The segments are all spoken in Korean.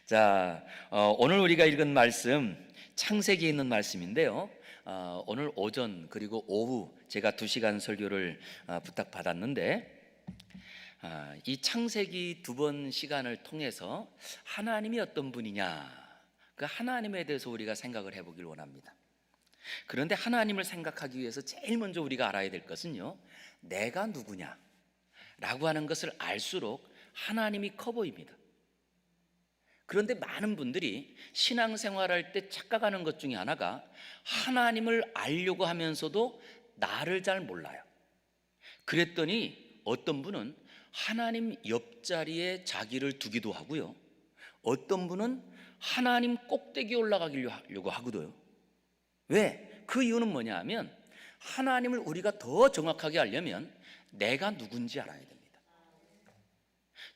자, 오늘 우리가 읽은 말씀 창세기에 있는 말씀인데요. 오늘 오전 그리고 오후 제가 2시간 설교를 부탁받았는데 이 창세기 2번 시간을 통해서 하나님이 어떤 분이냐, 그 하나님에 대해서 우리가 생각을 해보길 원합니다. 그런데 하나님을 생각하기 위해서 제일 먼저 우리가 알아야 될 것은요, 내가 누구냐 라고 하는 것을 알수록 하나님이 커 보입니다. 그런데 많은 분들이 신앙생활할 때 착각하는 것 중에 하나가 하나님을 알려고 하면서도 나를 잘 몰라요. 그랬더니 어떤 분은 하나님 옆자리에 자기를 두기도 하고요, 어떤 분은 하나님 꼭대기에 올라가려고 하거든요. 왜? 그 이유는 뭐냐 하면 하나님을 우리가 더 정확하게 알려면 내가 누군지 알아야 됩니다.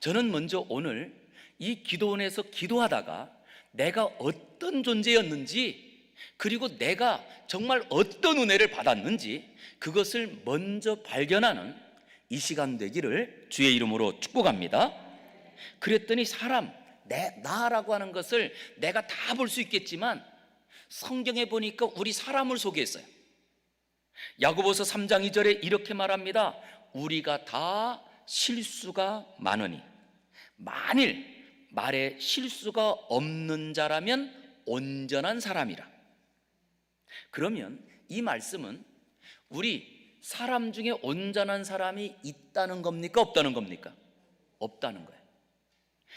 저는 먼저 오늘 이 기도원에서 기도하다가 내가 어떤 존재였는지, 그리고 내가 정말 어떤 은혜를 받았는지 그것을 먼저 발견하는 이 시간 되기를 주의 이름으로 축복합니다. 그랬더니 나라고 하는 것을 내가 다 볼 수 있겠지만 성경에 보니까 우리 사람을 소개했어요. 야고보서 3장 2절에 이렇게 말합니다. 우리가 다 실수가 많으니 만일 말에 실수가 없는 자라면 온전한 사람이라. 그러면 이 말씀은 우리 사람 중에 온전한 사람이 있다는 겁니까? 없다는 겁니까? 없다는 거예요.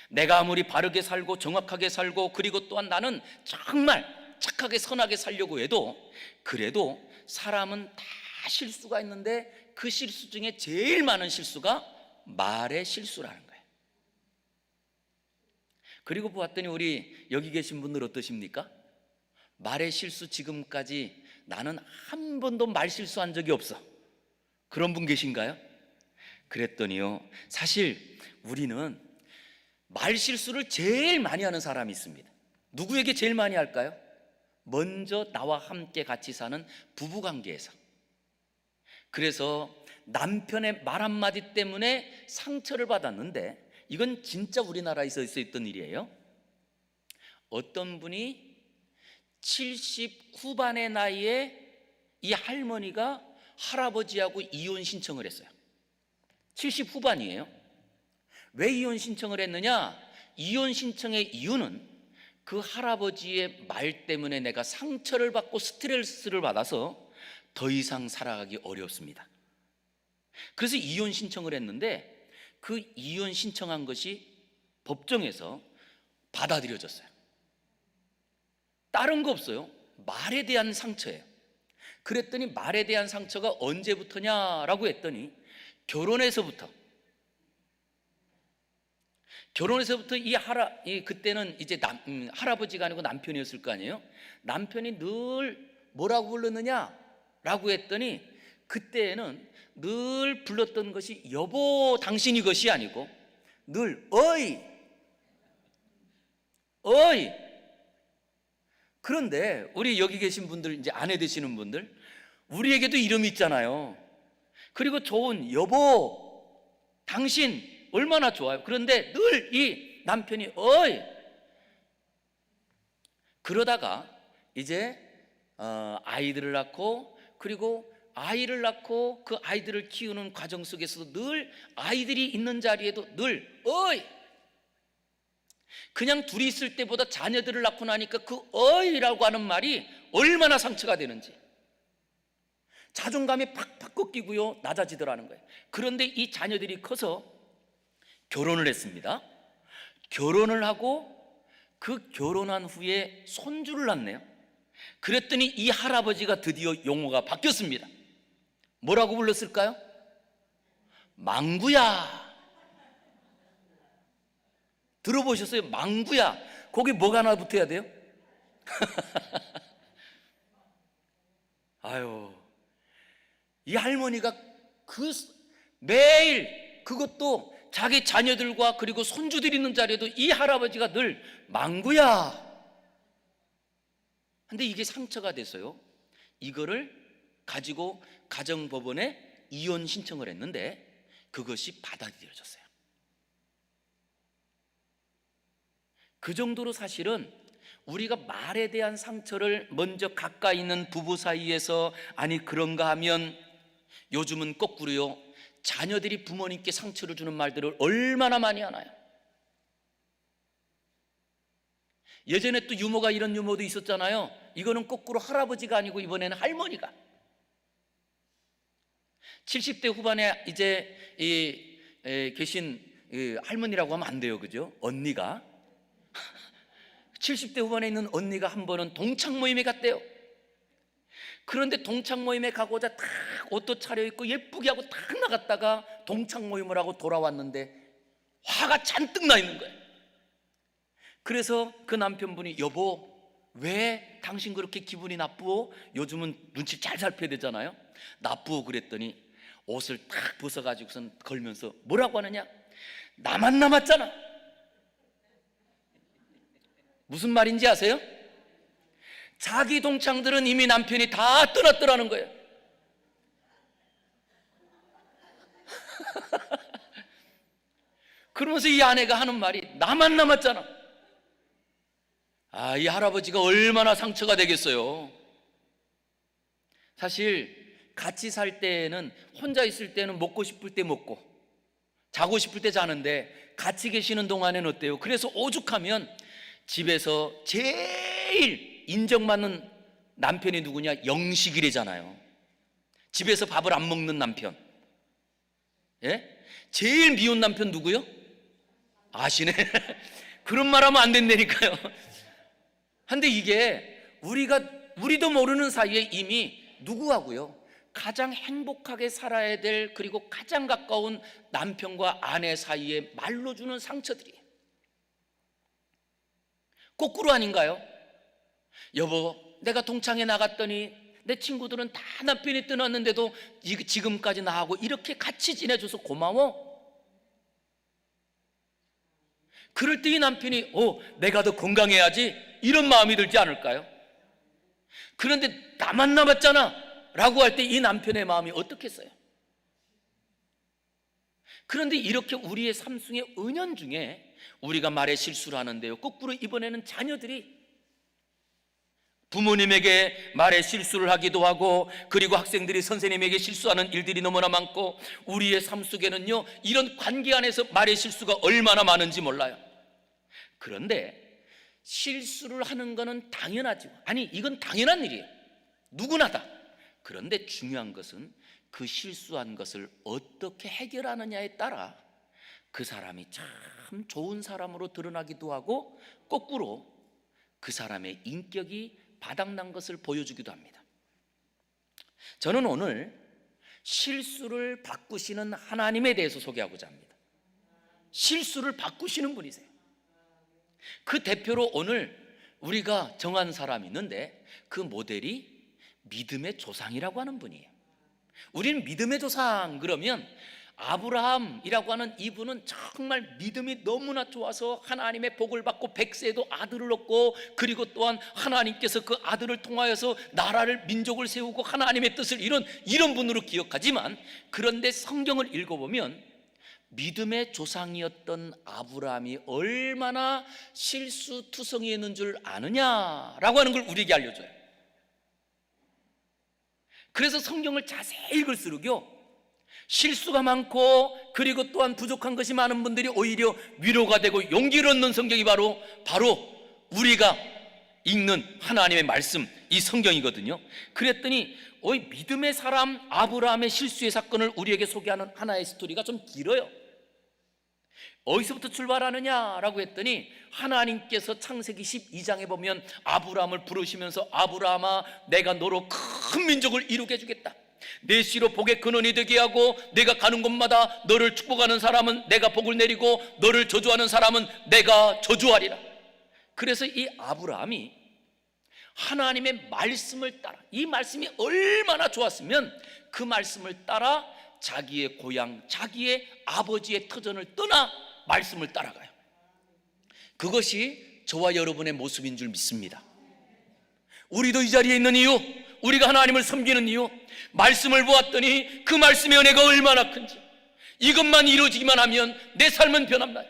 내가 아무리 바르게 살고 정확하게 살고 그리고 또한 나는 정말 착하게 선하게 살려고 해도 그래도 사람은 다 실수가 있는데 그 실수 중에 제일 많은 실수가 말의 실수라는 거예요. 그리고 보았더니 우리 여기 계신 분들 어떠십니까? 말의 실수 지금까지 나는 한 번도 말 실수한 적이 없어, 그런 분 계신가요? 그랬더니요, 사실 우리는 말 실수를 제일 많이 하는 사람이 있습니다. 누구에게 제일 많이 할까요? 먼저 나와 함께 같이 사는 부부관계에서. 그래서 남편의 말 한마디 때문에 상처를 받았는데 이건 진짜 우리나라에서 있었던 일이에요. 어떤 분이 70 후반의 나이에 이 할머니가 할아버지하고 이혼 신청을 했어요. 70 후반이에요. 왜 이혼 신청을 했느냐? 이혼 신청의 이유는 그 할아버지의 말 때문에 내가 상처를 받고 스트레스를 받아서 더 이상 살아가기 어렵습니다. 그래서 이혼 신청을 했는데 그 이혼 신청한 것이 법정에서 받아들여졌어요. 다른 거 없어요. 말에 대한 상처예요. 그랬더니 말에 대한 상처가 언제부터냐라고 했더니 결혼해서부터 그때는 이제 할아버지가 아니고 남편이었을 거 아니에요. 남편이 늘 뭐라고 불렀느냐라고 했더니 그때는 늘 불렀던 것이 여보 당신 이것이 아니고 늘 어이. 그런데 우리 여기 계신 분들, 이제 아내 되시는 분들, 우리에게도 이름이 있잖아요. 그리고 좋은 여보 당신 얼마나 좋아요. 그런데 늘 이 남편이 어이. 그러다가 이제 아이들을 낳고, 그리고 아이를 낳고 그 아이들을 키우는 과정 속에서도 늘 아이들이 있는 자리에도 늘 어이. 그냥 둘이 있을 때보다 자녀들을 낳고 나니까 그 어이라고 하는 말이 얼마나 상처가 되는지 자존감이 팍팍 꺾이고요, 낮아지더라는 거예요. 그런데 이 자녀들이 커서 결혼을 했습니다. 결혼을 하고 그 결혼한 후에 손주를 낳네요. 그랬더니 이 할아버지가 드디어 용어가 바뀌었습니다. 뭐라고 불렀을까요? 망구야. 들어보셨어요? 망구야. 거기 뭐가 하나 붙어야 돼요? 아유, 이 할머니가 매일 그것도 자기 자녀들과 그리고 손주들이 있는 자리에도 이 할아버지가 늘 망구야. 근데 이게 상처가 돼서요, 이거를 가지고 가정법원에 이혼 신청을 했는데 그것이 받아들여졌어요. 그 정도로 사실은 우리가 말에 대한 상처를 먼저 가까이 있는 부부 사이에서 아니 그런가 하면 요즘은 거꾸로요, 자녀들이 부모님께 상처를 주는 말들을 얼마나 많이 하나요? 예전에 또 유머가 이런 유머도 있었잖아요. 이거는 거꾸로 할아버지가 아니고 이번에는 할머니가 70대 후반에 이제 계신 할머니라고 하면 안 돼요, 그죠? 언니가 70대 후반에 있는 언니가 한 번은 동창 모임에 갔대요. 그런데 동창 모임에 가고자 딱 옷도 차려입고 예쁘게 하고 딱 나갔다가 동창 모임을 하고 돌아왔는데 화가 잔뜩 나 있는 거예요. 그래서 그 남편분이 여보 왜 당신 그렇게 기분이 나쁘오? 요즘은 눈치 잘 살펴야 되잖아요. 나쁘오 그랬더니 옷을 딱 벗어가지고선 걸면서 뭐라고 하느냐? 나만 남았잖아. 무슨 말인지 아세요? 자기 동창들은 이미 남편이 다 떠났더라는 거예요. 그러면서 이 아내가 하는 말이 나만 남았잖아. 이 할아버지가 얼마나 상처가 되겠어요. 사실 같이 살 때는 혼자 있을 때는 먹고 싶을 때 먹고 자고 싶을 때 자는데 같이 계시는 동안에는 어때요? 그래서 오죽하면 집에서 제일 인정받는 남편이 누구냐? 영식이래잖아요. 집에서 밥을 안 먹는 남편. 예? 제일 미운 남편 누구요? 아시네. 그런 말 하면 안 된다니까요. 근데 이게 우리도 모르는 사이에 이미 누구하고요? 가장 행복하게 살아야 될 그리고 가장 가까운 남편과 아내 사이에 말로 주는 상처들이에요. 거꾸로 아닌가요? 여보 내가 동창회 나갔더니 내 친구들은 다 남편이 떠났는데도 지금까지 나하고 이렇게 같이 지내줘서 고마워. 그럴 때 이 남편이 내가 더 건강해야지 이런 마음이 들지 않을까요? 그런데 나만 남았잖아 라고 할 때 이 남편의 마음이 어떻겠어요? 그런데 이렇게 우리의 삶 속의 은연중에 우리가 말에 실수를 하는데요, 거꾸로 이번에는 자녀들이 부모님에게 말에 실수를 하기도 하고 그리고 학생들이 선생님에게 실수하는 일들이 너무나 많고 우리의 삶 속에는요 이런 관계 안에서 말의 실수가 얼마나 많은지 몰라요. 그런데 실수를 하는 것은 당연하죠. 아니 이건 당연한 일이에요. 누구나다. 그런데 중요한 것은 그 실수한 것을 어떻게 해결하느냐에 따라 그 사람이 참 좋은 사람으로 드러나기도 하고 거꾸로 그 사람의 인격이 바닥난 것을 보여주기도 합니다. 저는 오늘 실수를 바꾸시는 하나님에 대해서 소개하고자 합니다. 실수를 바꾸시는 분이세요. 그 대표로 오늘 우리가 정한 사람이 있는데 그 모델이 믿음의 조상이라고 하는 분이에요. 우리는 믿음의 조상 그러면 아브라함이라고 하는 이분은 정말 믿음이 너무나 좋아서 하나님의 복을 받고 100세에도 아들을 얻고 그리고 또한 하나님께서 그 아들을 통하여서 나라를 민족을 세우고 하나님의 뜻을 이런 분으로 기억하지만 그런데 성경을 읽어보면 믿음의 조상이었던 아브라함이 얼마나 실수투성이였는 줄 아느냐라고 하는 걸 우리에게 알려줘요. 그래서 성경을 자세히 읽을수록요 실수가 많고 그리고 또한 부족한 것이 많은 분들이 오히려 위로가 되고 용기를 얻는 성경이 바로 우리가 읽는 하나님의 말씀 이 성경이거든요. 그랬더니 믿음의 사람 아브라함의 실수의 사건을 우리에게 소개하는 하나의 스토리가 좀 길어요. 어디서부터 출발하느냐라고 했더니 하나님께서 창세기 12장에 보면 아브라함을 부르시면서 아브라함아 내가 너로 큰 민족을 이루게 해주겠다. 내 씨로 복의 근원이 되게 하고 내가 가는 곳마다 너를 축복하는 사람은 내가 복을 내리고 너를 저주하는 사람은 내가 저주하리라. 그래서 이 아브라함이 하나님의 말씀을 따라 이 말씀이 얼마나 좋았으면 그 말씀을 따라 자기의 고향 자기의 아버지의 터전을 떠나 말씀을 따라가요. 그것이 저와 여러분의 모습인 줄 믿습니다. 우리도 이 자리에 있는 이유 우리가 하나님을 섬기는 이유 말씀을 보았더니 그 말씀의 은혜가 얼마나 큰지 이것만 이루어지기만 하면 내 삶은 변합나요?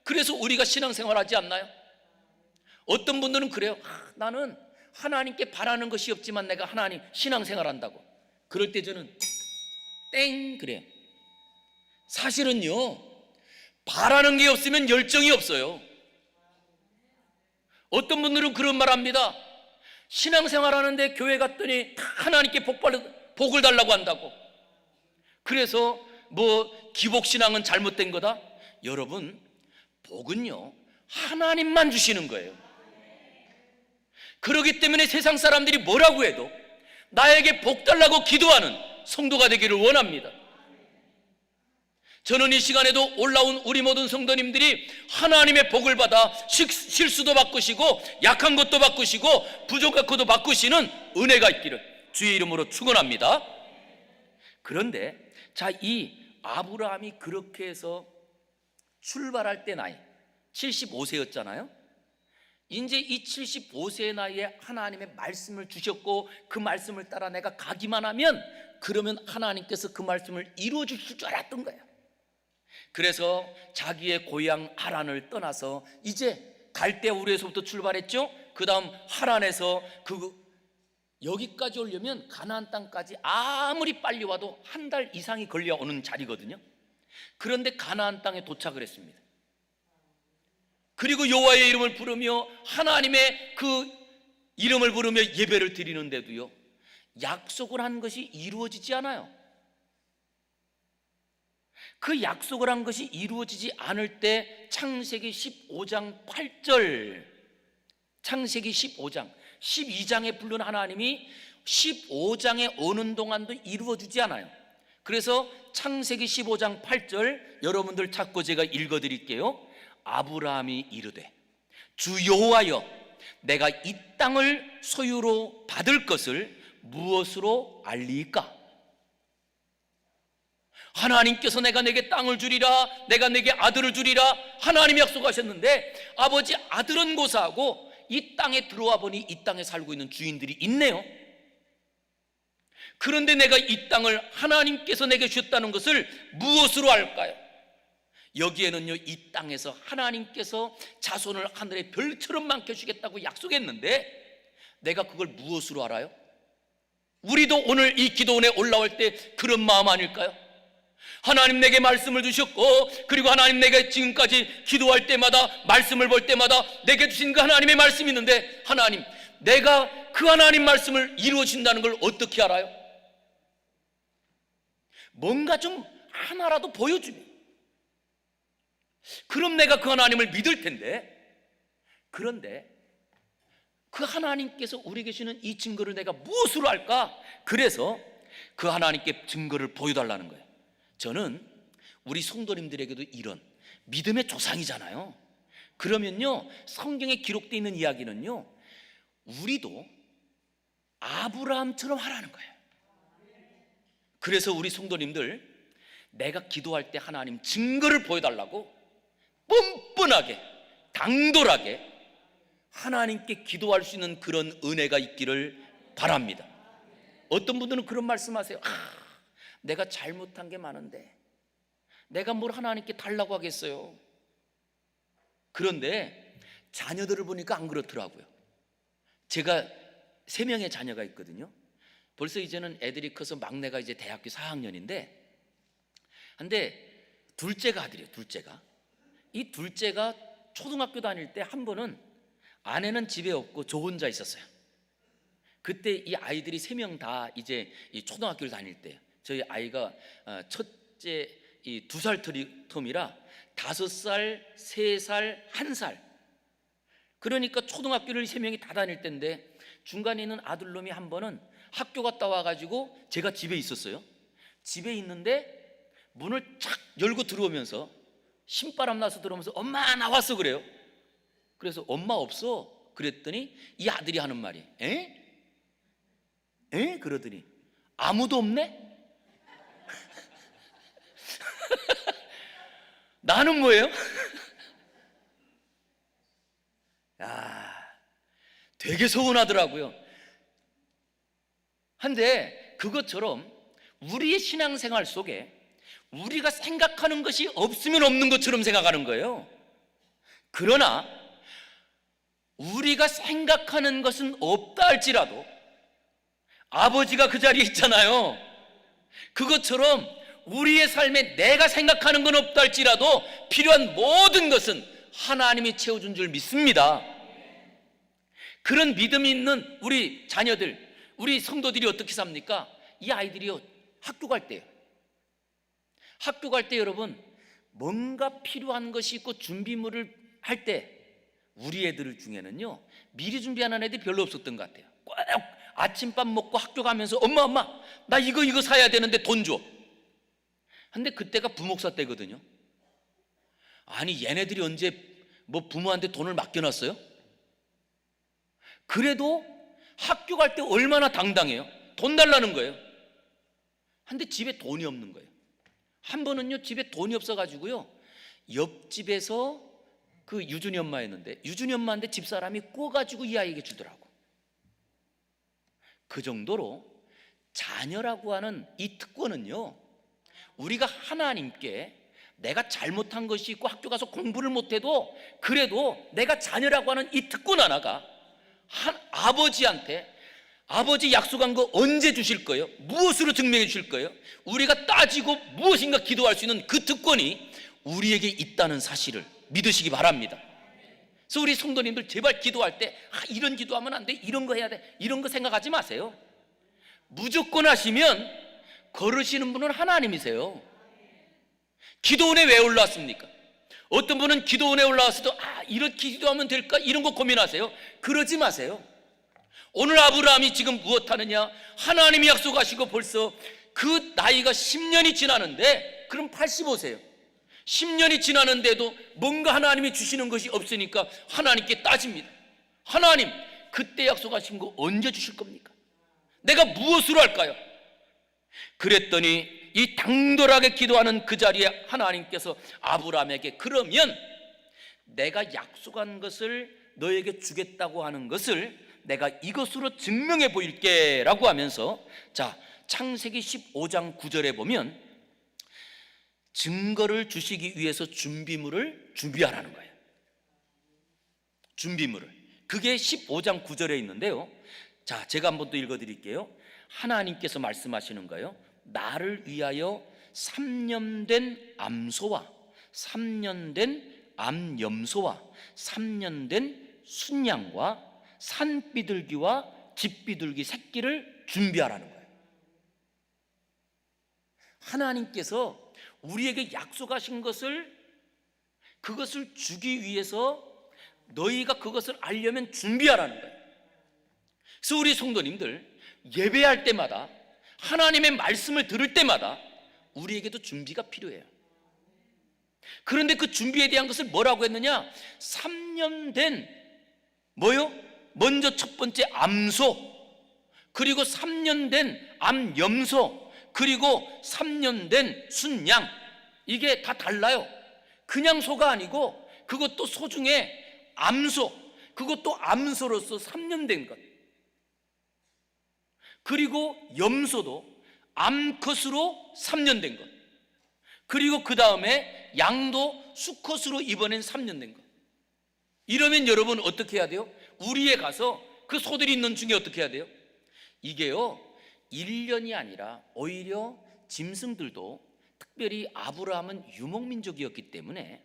그래서 우리가 신앙생활 하지 않나요? 어떤 분들은 그래요. 나는 하나님께 바라는 것이 없지만 내가 하나님 신앙생활한다고. 그럴 때 저는 땡 그래요. 사실은요, 바라는 게 없으면 열정이 없어요. 어떤 분들은 그런 말 합니다. 신앙생활하는데 교회 갔더니 하나님께 복을 달라고 한다고. 그래서 기복신앙은 잘못된 거다. 여러분, 복은요 하나님만 주시는 거예요. 그렇기 때문에 세상 사람들이 뭐라고 해도 나에게 복 달라고 기도하는 성도가 되기를 원합니다. 저는 이 시간에도 올라온 우리 모든 성도님들이 하나님의 복을 받아 실수도 바꾸시고 약한 것도 바꾸시고 부족한 것도 바꾸시는 은혜가 있기를 주의 이름으로 축원합니다. 그런데 이 아브라함이 그렇게 해서 출발할 때 나이 75세였잖아요. 이제 이 75세의 나이에 하나님의 말씀을 주셨고 그 말씀을 따라 내가 가기만 하면 그러면 하나님께서 그 말씀을 이루어 주실 줄 알았던 거예요. 그래서 자기의 고향 하란을 떠나서 이제 갈대우르에서부터 출발했죠. 그 다음 하란에서 여기까지 오려면 가나안 땅까지 아무리 빨리 와도 한 달 이상이 걸려오는 자리거든요. 그런데 가나안 땅에 도착을 했습니다. 그리고 여호와의 이름을 부르며 하나님의 그 이름을 부르며 예배를 드리는데도요, 약속을 한 것이 이루어지지 않아요. 그 약속을 한 것이 이루어지지 않을 때 창세기 15장 8절, 창세기 15장 12장에 부른 하나님이 15장에 오는 동안도 이루어지지 않아요. 그래서 창세기 15장 8절 여러분들 찾고 제가 읽어드릴게요. 아브라함이 이르되 주 여호와여, 내가 이 땅을 소유로 받을 것을 무엇으로 알리까? 하나님께서 내가 내게 땅을 주리라, 내가 내게 아들을 주리라 하나님이 약속하셨는데 아버지, 아들은 고사하고 이 땅에 들어와 보니 이 땅에 살고 있는 주인들이 있네요. 그런데 내가 이 땅을 하나님께서 내게 주셨다는 것을 무엇으로 알까요? 여기에는요, 이 땅에서 하나님께서 자손을 하늘의 별처럼 많게 주겠다고 약속했는데 내가 그걸 무엇으로 알아요? 우리도 오늘 이 기도원에 올라올 때 그런 마음 아닐까요? 하나님 내게 말씀을 주셨고, 그리고 하나님 내게 지금까지 기도할 때마다 말씀을 볼 때마다 내게 주신 그 하나님의 말씀이 있는데, 하나님, 내가 그 하나님 말씀을 이루어진다는 걸 어떻게 알아요? 뭔가 좀 하나라도 보여주면 그럼 내가 그 하나님을 믿을 텐데, 그런데 그 하나님께서 우리에게 주시는 이 증거를 내가 무엇으로 알까? 그래서 그 하나님께 증거를 보여달라는 거예요. 저는 우리 성도님들에게도 이런 믿음의 조상이잖아요. 그러면요, 성경에 기록되어 있는 이야기는요, 우리도 아브라함처럼 하라는 거예요. 그래서 우리 성도님들, 내가 기도할 때 하나님 증거를 보여달라고 뻔뻔하게 당돌하게 하나님께 기도할 수 있는 그런 은혜가 있기를 바랍니다. 어떤 분들은 그런 말씀하세요. 내가 잘못한 게 많은데 내가 뭘 하나님께 달라고 하겠어요. 그런데 자녀들을 보니까 안 그렇더라고요. 제가 3명의 자녀가 있거든요. 벌써 이제는 애들이 커서 막내가 이제 대학교 4학년인데, 근데 둘째가 아들이에요. 이 둘째가 초등학교 다닐 때 한 번은 아내는 집에 없고 저 혼자 있었어요. 그때 이 아이들이 3명 다 이제 이 초등학교를 다닐 때예요. 저희 아이가 첫째 이 2살 텀이라 5살, 3살, 1살. 그러니까 초등학교를 3명이 다 다닐 때인데, 중간에 있는 아들놈이 한 번은 학교 갔다 와가지고 제가 집에 있었어요. 집에 있는데 문을 착 열고 들어오면서 신바람 나서 들어오면서 엄마 나왔어 그래요. 그래서 엄마 없어 그랬더니 이 아들이 하는 말이 에? 그러더니 아무도 없네? 나는 뭐예요? 되게 서운하더라고요. 한데 그것처럼 우리의 신앙생활 속에 우리가 생각하는 것이 없으면 없는 것처럼 생각하는 거예요. 그러나 우리가 생각하는 것은 없다 할지라도 아버지가 그 자리에 있잖아요. 그것처럼 우리의 삶에 내가 생각하는 건 없다 할지라도 필요한 모든 것은 하나님이 채워준 줄 믿습니다. 그런 믿음이 있는 우리 자녀들, 우리 성도들이 어떻게 삽니까? 이 아이들이요, 학교 갈 때요, 학교 갈 때 여러분, 뭔가 필요한 것이 있고 준비물을 할 때 우리 애들 중에는요, 미리 준비하는 애들이 별로 없었던 것 같아요. 꼭 아침밥 먹고 학교 가면서 엄마 나 이거 사야 되는데 돈 줘. 근데 그때가 부목사 때거든요. 아니 얘네들이 언제 뭐 부모한테 돈을 맡겨놨어요? 그래도 학교 갈 때 얼마나 당당해요. 돈 달라는 거예요. 근데 집에 돈이 없는 거예요. 한 번은요, 집에 돈이 없어가지고요, 옆집에서 그 유준이 엄마였는데, 유준이 엄마한테 집사람이 꿔가지고 이 아이에게 주더라고. 그 정도로 자녀라고 하는 이 특권은요, 우리가 하나님께 내가 잘못한 것이 있고 학교 가서 공부를 못해도 그래도 내가 자녀라고 하는 이 특권 하나가 아버지한테, 아버지 약속한 거 언제 주실 거예요? 무엇으로 증명해 주실 거예요? 우리가 따지고 무엇인가 기도할 수 있는 그 특권이 우리에게 있다는 사실을 믿으시기 바랍니다. 그래서 우리 성도님들 제발 기도할 때 이런 기도하면 안 돼, 이런 거 해야 돼, 이런 거 생각하지 마세요. 무조건 하시면 걸으시는 분은 하나님이세요. 기도원에 왜 올라왔습니까? 어떤 분은 기도원에 올라왔어도 이렇게 기도하면 될까, 이런 거 고민하세요. 그러지 마세요. 오늘 아브라함이 지금 무엇하느냐? 하나님이 약속하시고 벌써 그 나이가 10년이 지나는데, 그럼 85세요 10년이 지나는데도 뭔가 하나님이 주시는 것이 없으니까 하나님께 따집니다. 하나님, 그때 약속하신 거 언제 주실 겁니까? 내가 무엇으로 할까요? 그랬더니 이 당돌하게 기도하는 그 자리에 하나님께서 아브라함에게, 그러면 내가 약속한 것을 너에게 주겠다고 하는 것을 내가 이것으로 증명해 보일게 라고 하면서, 자, 창세기 15장 9절에 보면 증거를 주시기 위해서 준비물을 준비하라는 거예요. 준비물을. 그게 15장 9절에 있는데요, 자, 제가 한번 또 읽어드릴게요. 하나님께서 말씀하시는 거예요. 나를 위하여 3년 된 암소와 3년 된 암염소와 3년 된 순양과 산비둘기와 집비둘기 새끼를 준비하라는 거예요. 하나님께서 우리에게 약속하신 것을, 그것을 주기 위해서 너희가 그것을 알려면 준비하라는 거예요. 그래서 우리 성도님들 예배할 때마다, 하나님의 말씀을 들을 때마다 우리에게도 준비가 필요해요. 그런데 그 준비에 대한 것을 뭐라고 했느냐? 3년 된 뭐요? 먼저 첫 번째 암소, 그리고 3년 된 암염소, 그리고 3년 된 순양. 이게 다 달라요. 그냥 소가 아니고 그것도 소 중에 암소, 그것도 암소로서 3년 된 것, 그리고 염소도 암컷으로 3년 된 것, 그리고 그 다음에 양도 수컷으로 이번엔 3년 된 것. 이러면 여러분 어떻게 해야 돼요? 우리에 가서 그 소들이 있는 중에 어떻게 해야 돼요? 이게요, 1년이 아니라 오히려 짐승들도, 특별히 아브라함은 유목민족이었기 때문에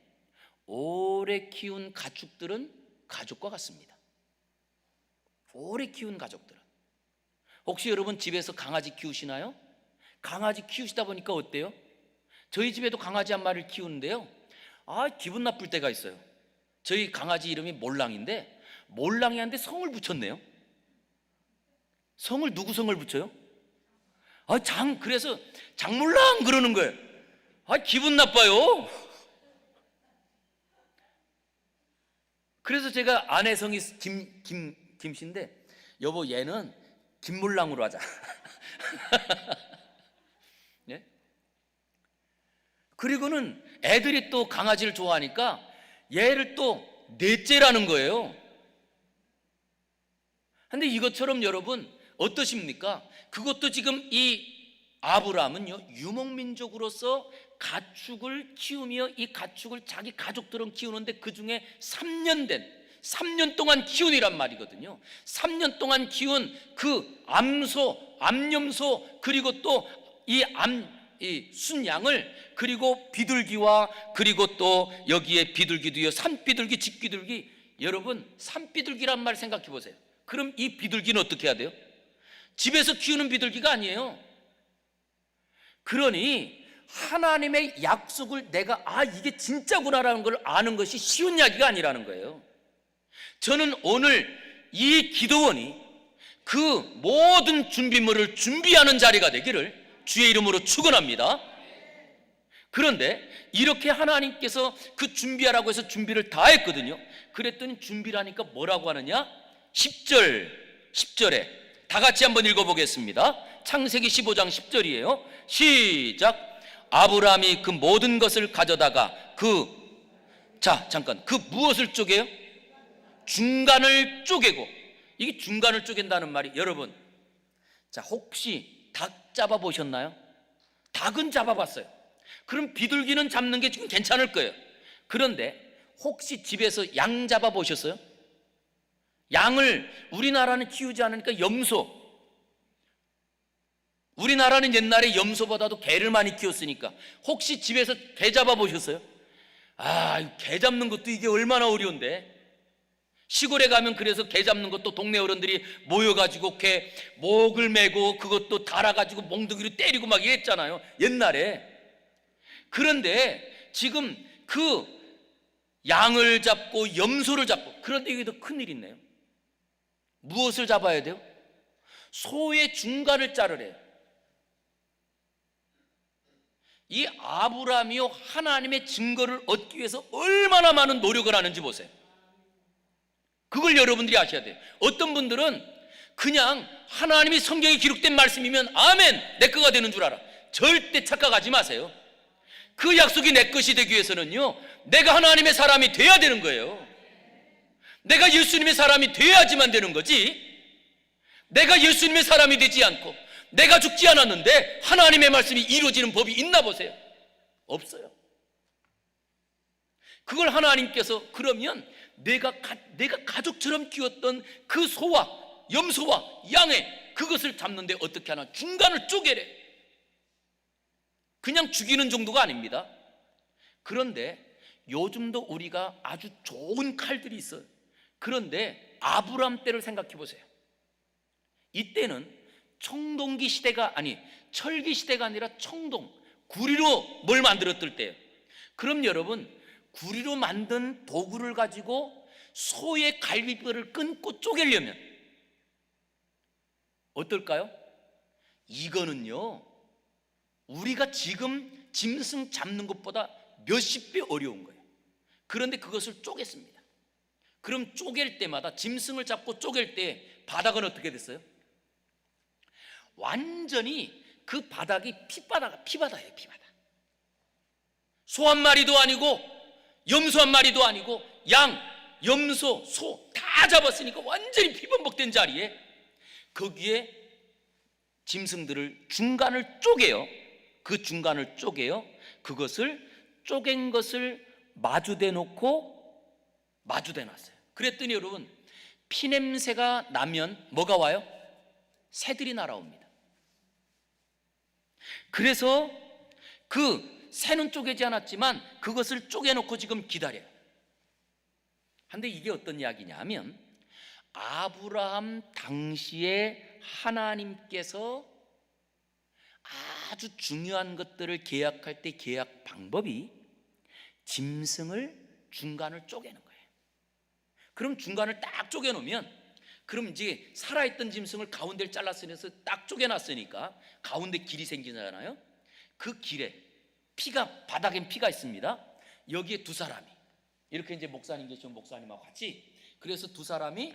오래 키운 가축들은 가족과 같습니다. 오래 키운 가족들은. 혹시 여러분 집에서 강아지 키우시나요? 강아지 키우시다 보니까 어때요? 저희 집에도 강아지 한 마리를 키우는데요, 기분 나쁠 때가 있어요. 저희 강아지 이름이 몰랑인데, 몰랑이한테 성을 붙였네요. 성을, 누구 성을 붙여요? 그래서 장몰랑 그러는 거예요. 기분 나빠요. 그래서 제가 아내 성이 김씨인데, 여보 얘는 김몰랑으로 하자. 예? 그리고는 애들이 또 강아지를 좋아하니까 얘를 또 넷째라는 거예요. 근데 이것처럼 여러분 어떠십니까? 그것도 지금 이 아브라함은요, 유목민족으로서 가축을 키우며 이 가축을 자기 가족들은 키우는데 그 중에 3년 된 3년 동안 키운이란 말이거든요. 3년 동안 키운 그 암소, 암염소, 그리고 또 이 순양을, 그리고 비둘기와, 그리고 또 여기에 비둘기도요, 산비둘기, 집비둘기. 여러분, 산비둘기란 말 생각해 보세요. 그럼 이 비둘기는 어떻게 해야 돼요? 집에서 키우는 비둘기가 아니에요. 그러니 하나님의 약속을 내가 이게 진짜구나라는 걸 아는 것이 쉬운 이야기가 아니라는 거예요. 저는 오늘 이 기도원이 그 모든 준비물을 준비하는 자리가 되기를 주의 이름으로 축원합니다. 그런데 이렇게 하나님께서 그 준비하라고 해서 준비를 다 했거든요. 그랬더니 준비를 하니까 뭐라고 하느냐? 10절에 다 같이 한번 읽어보겠습니다. 창세기 15장 10절이에요 시작. 아브라함이 그 모든 것을 가져다가 잠깐, 그 무엇을 쪼개요? 중간을 쪼개고. 이게 중간을 쪼갠다는 말이, 여러분, 자, 혹시 닭 잡아보셨나요? 닭은 잡아봤어요. 그럼 비둘기는 잡는 게 좀 괜찮을 거예요. 그런데 혹시 집에서 양 잡아보셨어요? 양을 우리나라는 키우지 않으니까 염소, 우리나라는 옛날에 염소보다도 개를 많이 키웠으니까 혹시 집에서 개 잡아보셨어요? 개 잡는 것도 이게 얼마나 어려운데. 시골에 가면 그래서 개 잡는 것도 동네 어른들이 모여가지고 개 목을 메고 그것도 달아가지고 몽둥이로 때리고 막 이랬잖아요, 옛날에. 그런데 지금 그 양을 잡고 염소를 잡고, 그런데 이게 더 큰일이 있네요. 무엇을 잡아야 돼요? 소의 중간을 자르래요. 이 아브라함이요, 하나님의 증거를 얻기 위해서 얼마나 많은 노력을 하는지 보세요. 그걸 여러분들이 아셔야 돼요. 어떤 분들은 그냥 하나님이 성경에 기록된 말씀이면 아멘, 내 거가 되는 줄 알아. 절대 착각하지 마세요. 그 약속이 내 것이 되기 위해서는요, 내가 하나님의 사람이 돼야 되는 거예요. 내가 예수님의 사람이 돼야지만 되는 거지. 내가 예수님의 사람이 되지 않고 내가 죽지 않았는데 하나님의 말씀이 이루어지는 법이 있나 보세요. 없어요. 그걸 하나님께서, 그러면 내가 가족처럼 키웠던 그 소와 염소와 양의 그것을 잡는데 어떻게 하나? 중간을 쪼개래. 그냥 죽이는 정도가 아닙니다. 그런데 요즘도 우리가 아주 좋은 칼들이 있어요. 그런데 아브람 때를 생각해 보세요. 이때는 청동기 시대가 철기 시대가 아니라 구리로 뭘 만들었을 때예요. 그럼 여러분, 구리로 만든 도구를 가지고 소의 갈비뼈를 끊고 쪼개려면 어떨까요? 이거는요, 우리가 지금 짐승 잡는 것보다 몇십 배 어려운 거예요. 그런데 그것을 쪼갰습니다. 그럼 쪼갤 때마다, 짐승을 잡고 쪼갤 때 바닥은 어떻게 됐어요? 완전히 그 바닥이 피바다예요. 피바다. 소 한 마리도 아니고 염소 한 마리도 아니고 양, 염소, 소 다 잡았으니까 완전히 피범벅된 자리에 거기에 짐승들을 중간을 쪼개요. 그 중간을 쪼개요. 그것을 쪼갠 것을 마주대 놨어요. 그랬더니 여러분, 피냄새가 나면 뭐가 와요? 새들이 날아옵니다. 그래서 그 새는 쪼개지 않았지만 그것을 쪼개놓고 지금 기다려요. 근데 이게 어떤 이야기냐 하면, 아브라함 당시에 하나님께서 아주 중요한 것들을 계약할 때 계약 방법이 짐승을 중간을 쪼개는 거예요. 그럼 중간을 딱 쪼개놓으면, 그럼 이제 살아있던 짐승을 가운데를 잘라서 딱 쪼개놨으니까 가운데 길이 생기잖아요. 그 길에 바닥엔 피가 있습니다. 여기에 두 사람이 이렇게, 이제 목사님 계시면 목사님하고 같이, 그래서 두 사람이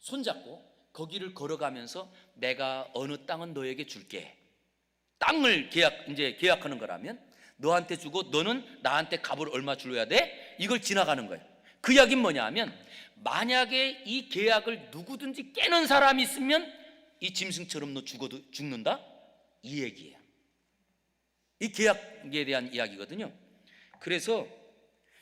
손잡고 거기를 걸어가면서 내가 어느 땅은 너에게 줄게. 땅을 계약하는 거라면 너한테 주고 너는 나한테 값을 얼마 줄여야 돼? 이걸 지나가는 거예요. 그 이야기는 뭐냐 하면, 만약에 이 계약을 누구든지 깨는 사람이 있으면 이 짐승처럼 너 죽어도 죽는다? 이 얘기예요. 이 계약에 대한 이야기거든요. 그래서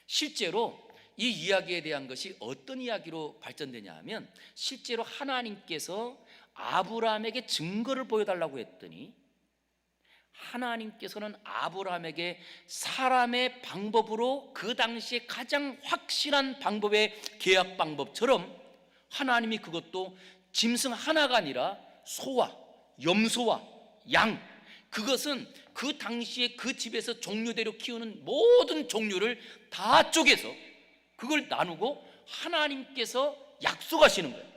실제로 이 이야기에 대한 것이 어떤 이야기로 발전되냐 하면, 실제로 하나님께서 아브라함에게 증거를 보여달라고 했더니 하나님께서는 아브라함에게 사람의 방법으로, 그 당시에 가장 확실한 방법의 계약 방법처럼, 하나님이 그것도 짐승 하나가 아니라 소와 염소와 양, 그것은 그 당시에 그 집에서 종류대로 키우는 모든 종류를 다 쪼개서 그걸 나누고 하나님께서 약속하시는 거예요.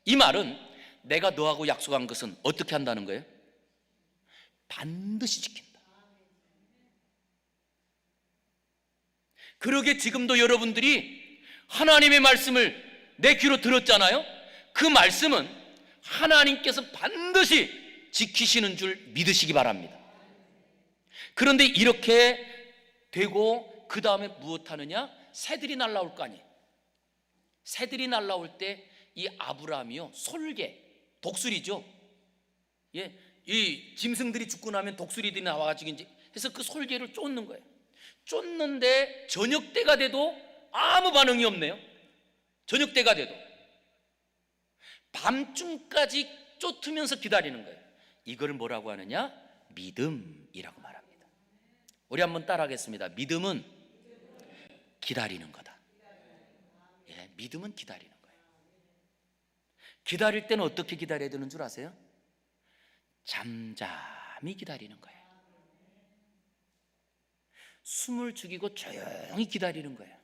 이 말은 내가 너하고 약속한 것은 어떻게 한다는 거예요? 반드시 지킨다. 그러게 지금도 여러분들이 하나님의 말씀을 내 귀로 들었잖아요. 그 말씀은 하나님께서 반드시 지키시는 줄 믿으시기 바랍니다. 그런데 이렇게 되고 그 다음에 무엇 하느냐? 새들이 날라올 거 아니에요. 새들이 날라올 때 이 아브라함이요, 솔개, 독수리죠. 예, 이 짐승들이 죽고 나면 독수리들이 나와가지고 이제 해서 그 솔개를 쫓는 거예요. 쫓는데 저녁 때가 돼도 아무 반응이 없네요. 저녁 때가 돼도 밤중까지 쫓으면서 기다리는 거예요. 이걸 뭐라고 하느냐? 믿음이라고 말합니다. 우리 한번 따라하겠습니다. 믿음은 기다리는 거다. 예, 믿음은 기다리는 거예요. 기다릴 때는 어떻게 기다려야 되는 줄 아세요? 잠잠히 기다리는 거예요. 숨을 죽이고 조용히 기다리는 거예요.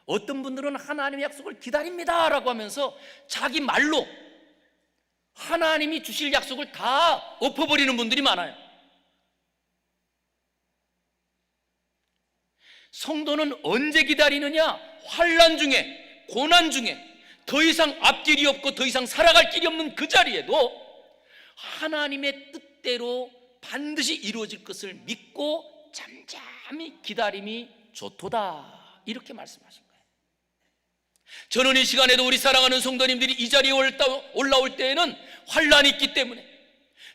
어떤 분들은 하나님의 약속을 기다립니다 라고 하면서 자기 말로 하나님이 주실 약속을 다 엎어버리는 분들이 많아요. 성도는 언제 기다리느냐? 환난 중에, 고난 중에, 더 이상 앞길이 없고 더 이상 살아갈 길이 없는 그 자리에도 하나님의 뜻대로 반드시 이루어질 것을 믿고 잠잠히 기다림이 좋도다, 이렇게 말씀하신 거예요. 저는 이 시간에도 우리 사랑하는 성도님들이 이 자리에 올라올 때에는 환난이 있기 때문에,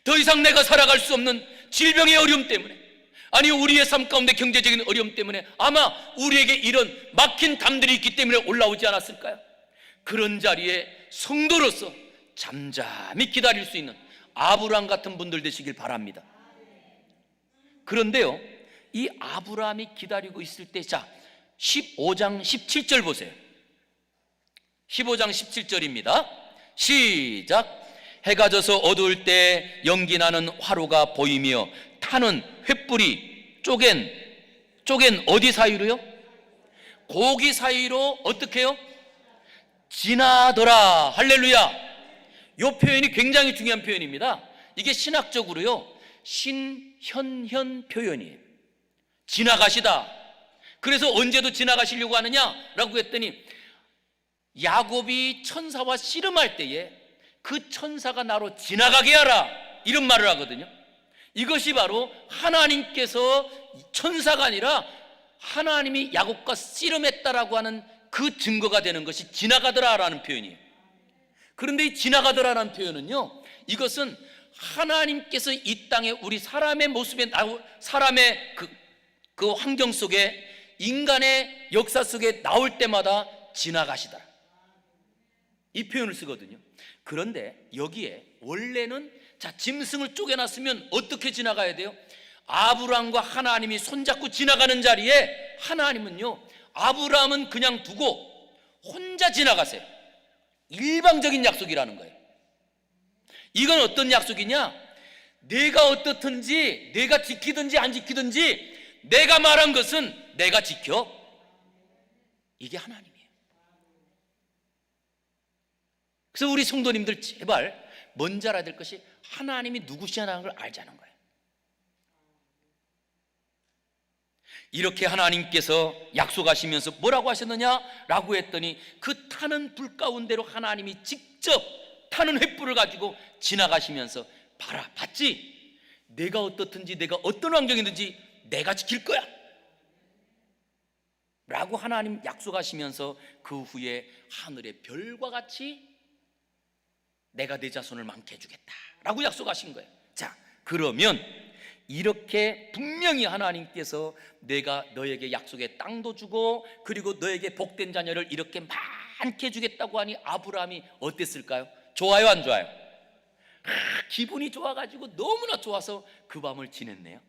더 이상 내가 살아갈 수 없는 질병의 어려움 때문에, 아니 우리의 삶 가운데 경제적인 어려움 때문에 아마 우리에게 이런 막힌 담들이 있기 때문에 올라오지 않았을까요? 그런 자리에 성도로서 잠잠히 기다릴 수 있는 아브라함 같은 분들 되시길 바랍니다. 그런데요, 이 아브라함이 기다리고 있을 때, 자 15장 17절 보세요. 15장 17절입니다. 시작. 해가 져서 어두울 때 연기 나는 화로가 보이며 타는 횃불이 쪼갠 어디 사이로요? 고기 사이로 어떻게 해요? 지나더라. 할렐루야. 이 표현이 굉장히 중요한 표현입니다. 이게 신학적으로요, 신현현 표현이에요. 지나가시다. 그래서 언제도 지나가시려고 하느냐 라고 했더니, 야곱이 천사와 씨름할 때에 그 천사가 나로 지나가게 하라, 이런 말을 하거든요. 이것이 바로 하나님께서 천사가 아니라 하나님이 야곱과 씨름했다라고 하는 그 증거가 되는 것이 지나가더라라는 표현이에요. 그런데 이 지나가더라라는 표현은요, 이것은 하나님께서 이 땅에 우리 사람의 모습에 사람의 그 환경 속에, 인간의 역사 속에 나올 때마다 지나가시더라, 이 표현을 쓰거든요. 그런데 여기에 원래는, 자 짐승을 쪼개놨으면 어떻게 지나가야 돼요? 아브라함과 하나님이 손잡고 지나가는 자리에 하나님은요, 아브라함은 그냥 두고 혼자 지나가세요. 일방적인 약속이라는 거예요. 이건 어떤 약속이냐? 내가 어떻든지, 내가 지키든지 안 지키든지 내가 말한 것은 내가 지켜. 이게 하나님이에요. 그래서 우리 성도님들 제발 먼저 알아야 될 것이 하나님이 누구시냐는 걸 알자는 거예요. 이렇게 하나님께서 약속하시면서 뭐라고 하셨느냐라고 했더니, 그 타는 불 가운데로 하나님이 직접 타는 횃불을 가지고 지나가시면서, 봐라, 봤지? 내가 어떻든지 내가 어떤 환경이든지 내가 지킬 거야 라고 하나님 약속하시면서, 그 후에 하늘의 별과 같이 내가 내 자손을 많게 해주겠다 라고 약속하신 거예요. 자, 그러면 이렇게 분명히 하나님께서 내가 너에게 약속의 땅도 주고 그리고 너에게 복된 자녀를 이렇게 많게 주겠다고 하니 아브라함이 어땠을까요? 좋아요, 안 좋아요? 기분이 좋아가지고 너무나 좋아서 그 밤을 지냈네요.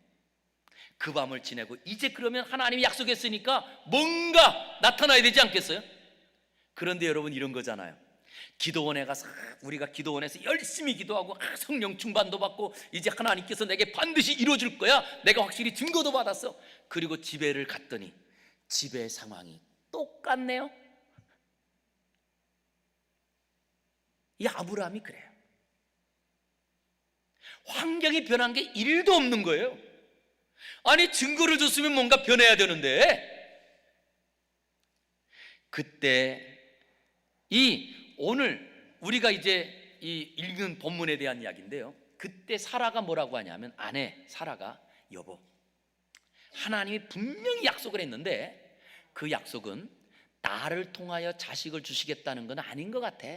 그 밤을 지내고 이제 그러면 하나님이 약속했으니까 뭔가 나타나야 되지 않겠어요? 그런데 여러분, 이런 거잖아요. 기도원에 가서 우리가 기도원에서 열심히 기도하고 성령 충만도 받고 이제 하나님께서 내게 반드시 이루어줄 거야, 내가 확실히 증거도 받았어. 그리고 집에를 갔더니 집의 상황이 똑같네요. 이 아브라함이 그래요. 환경이 변한 게 1도 없는 거예요. 아니, 증거를 줬으면 뭔가 변해야 되는데. 그때 오늘 우리가 이제 이 읽은 본문에 대한 이야기인데요, 그때 사라가 뭐라고 하냐면, 아내 사라가, 여보, 하나님이 분명히 약속을 했는데 그 약속은 나를 통하여 자식을 주시겠다는 건 아닌 것 같아.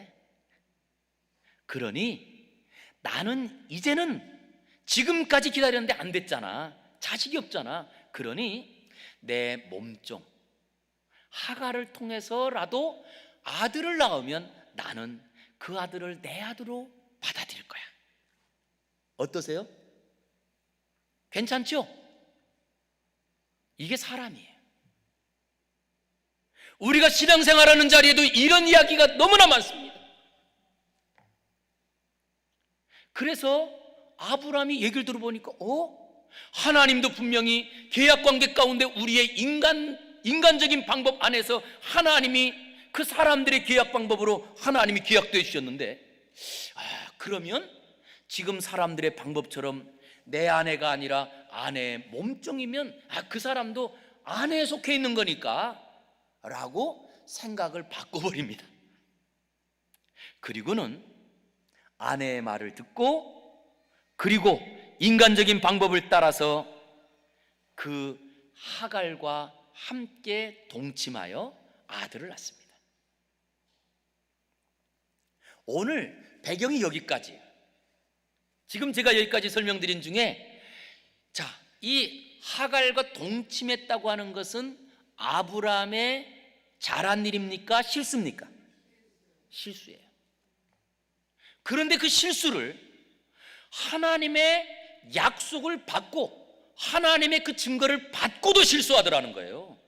그러니 나는 이제는 지금까지 기다렸는데 안 됐잖아, 자식이 없잖아. 그러니 내 몸종 하갈을 통해서라도 아들을 낳으면 나는 그 아들을 내 아들로 받아들일 거야. 어떠세요? 괜찮죠? 이게 사람이에요. 우리가 신앙생활하는 자리에도 이런 이야기가 너무나 많습니다. 그래서 아브라함이 얘기를 들어보니까 하나님도 분명히 계약관계 가운데 우리의 인간적인 방법 안에서 하나님이 그 사람들의 계약 방법으로 하나님이 계약도 해주셨는데, 그러면 지금 사람들의 방법처럼 내 아내가 아니라 아내의 몸종이면 그 사람도 아내에 속해 있는 거니까 라고 생각을 바꿔버립니다. 그리고는 아내의 말을 듣고 그리고 인간적인 방법을 따라서 그 하갈과 함께 동침하여 아들을 낳습니다. 오늘 배경이 여기까지예요. 지금 제가 여기까지 설명드린 중에, 이 하갈과 동침했다고 하는 것은 아브라함의 잘한 일입니까? 실수입니까? 실수예요. 그런데 그 실수를 하나님의 약속을 받고 하나님의 그 증거를 받고도 실수하더라는 거예요.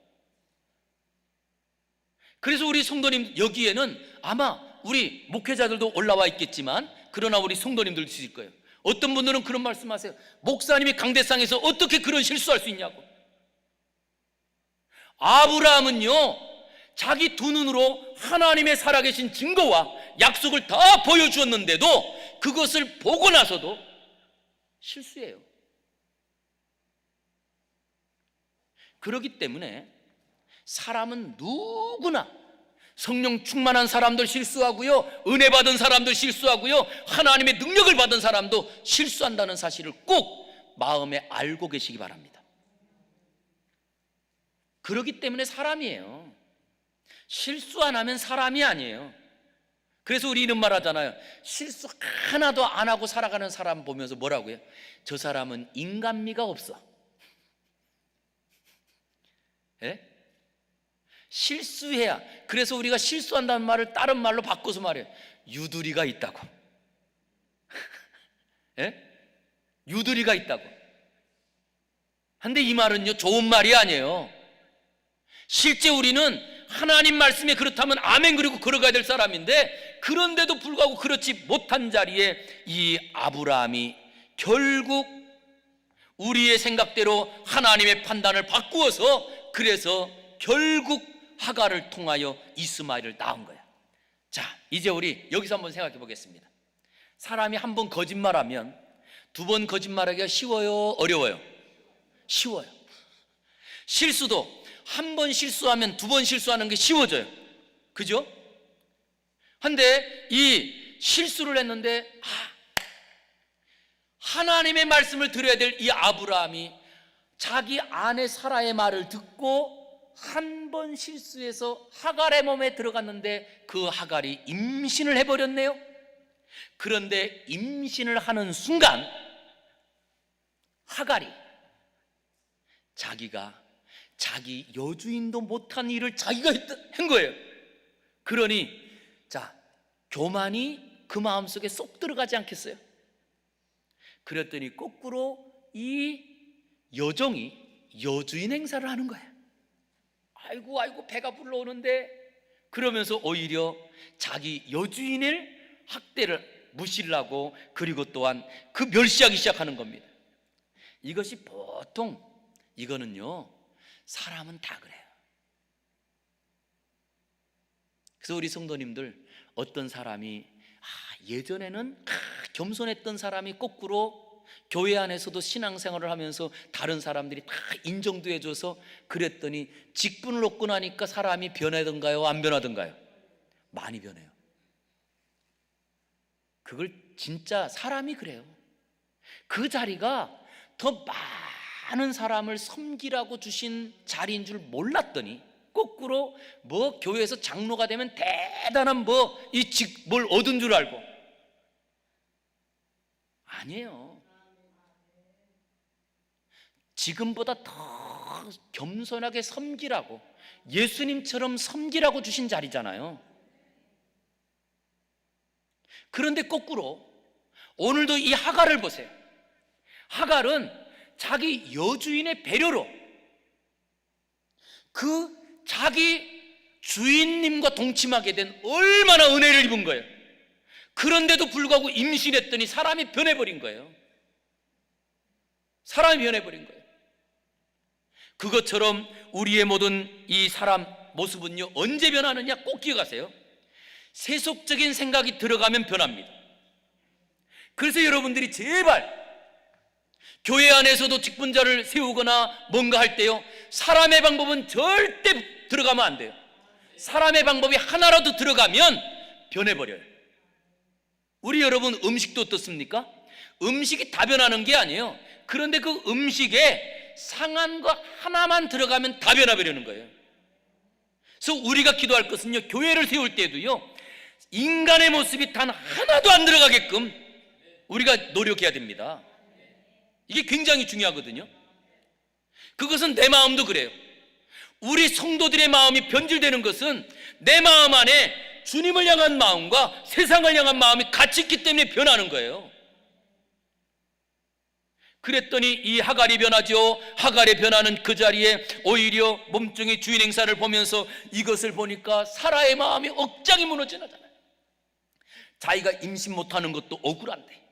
그래서 우리 성도님, 여기에는 아마 우리 목회자들도 올라와 있겠지만, 그러나 우리 성도님들도 있을 거예요. 어떤 분들은 그런 말씀하세요. 목사님이 강대상에서 어떻게 그런 실수할 수 있냐고. 아브라함은요, 자기 두 눈으로 하나님의 살아계신 증거와 약속을 다 보여주었는데도 그것을 보고 나서도 실수해요. 그렇기 때문에 사람은 누구나, 성령 충만한 사람들 실수하고요, 은혜 받은 사람들 실수하고요, 하나님의 능력을 받은 사람도 실수한다는 사실을 꼭 마음에 알고 계시기 바랍니다. 그렇기 때문에 사람이에요. 실수 안 하면 사람이 아니에요. 그래서 우리 이런 말 하잖아요. 실수 하나도 안 하고 살아가는 사람 보면서 뭐라고 해요? 저 사람은 인간미가 없어. 예? 실수해야. 그래서 우리가 실수한다는 말을 다른 말로 바꿔서 말해요. 유두리가 있다고. 예? 유두리가 있다고. 근데 이 말은요, 좋은 말이 아니에요. 실제 우리는 하나님 말씀에 그렇다면 아멘 그리고 걸어가야 될 사람인데, 그런데도 불구하고 그렇지 못한 자리에 이 아브라함이 결국 우리의 생각대로 하나님의 판단을 바꾸어서, 그래서 결국 하갈을 통하여 이스마엘을 낳은 거야. 자, 이제 우리 여기서 한번 생각해 보겠습니다. 사람이 한 번 거짓말하면 두 번 거짓말하기가 쉬워요, 어려워요? 쉬워요. 실수도 한 번 실수하면 두 번 실수하는 게 쉬워져요. 그죠? 근데 이 실수를 했는데 하나님의 말씀을 들어야 될 이 아브라함이 자기 아내 사라의 말을 듣고 한 번 실수해서 하갈의 몸에 들어갔는데 그 하갈이 임신을 해버렸네요. 그런데 임신을 하는 순간 하갈이 자기가 자기 여주인도 못한 일을 자기가 한 거예요. 그러니 자, 교만이 그 마음속에 쏙 들어가지 않겠어요? 그랬더니 거꾸로 이 여종이 여주인 행사를 하는 거예요. 아이고 배가 불러오는데, 그러면서 오히려 자기 여주인을 학대를 무시를 하고, 그리고 또한 그 멸시하기 시작하는 겁니다. 이것이 보통, 이거는요, 사람은 다 그래요. 그래서 우리 성도님들, 어떤 사람이 예전에는 겸손했던 사람이 거꾸로 교회 안에서도 신앙생활을 하면서 다른 사람들이 다 인정도 해줘서 그랬더니 직분을 얻고 나니까 사람이 변하던가요? 안 변하던가요? 많이 변해요. 그걸 진짜 사람이 그래요. 그 자리가 더 많은 사람을 섬기라고 주신 자리인 줄 몰랐더니 거꾸로 교회에서 장로가 되면 대단한 뭘 얻은 줄 알고. 아니에요. 지금보다 더 겸손하게 섬기라고, 예수님처럼 섬기라고 주신 자리잖아요. 그런데 거꾸로 오늘도 이 하갈을 보세요. 하갈은 자기 여주인의 배려로 그 자기 주인님과 동침하게 된 얼마나 은혜를 입은 거예요. 그런데도 불구하고 임신했더니 사람이 변해버린 거예요. 사람이 변해버린 거예요. 그것처럼 우리의 모든 이 사람 모습은요, 언제 변하느냐 꼭 기억하세요. 세속적인 생각이 들어가면 변합니다. 그래서 여러분들이 제발 교회 안에서도 직분자를 세우거나 뭔가 할 때요, 사람의 방법은 절대 들어가면 안 돼요. 사람의 방법이 하나라도 들어가면 변해버려요. 우리 여러분 음식도 어떻습니까? 음식이 다 변하는 게 아니에요. 그런데 그 음식에 상한 거 하나만 들어가면 다 변해버리는 거예요. 그래서 우리가 기도할 것은요, 교회를 세울 때도요, 인간의 모습이 단 하나도 안 들어가게끔 우리가 노력해야 됩니다. 이게 굉장히 중요하거든요. 그것은 내 마음도 그래요. 우리 성도들의 마음이 변질되는 것은 내 마음 안에 주님을 향한 마음과 세상을 향한 마음이 같이 있기 때문에 변하는 거예요. 그랬더니 이 하갈이 변하죠. 하갈이 변하는 그 자리에 오히려 몸종의 주인 행사를 보면서 이것을 보니까 사라의 마음이 억장이 무너지잖아요. 자기가 임신 못하는 것도 억울한데,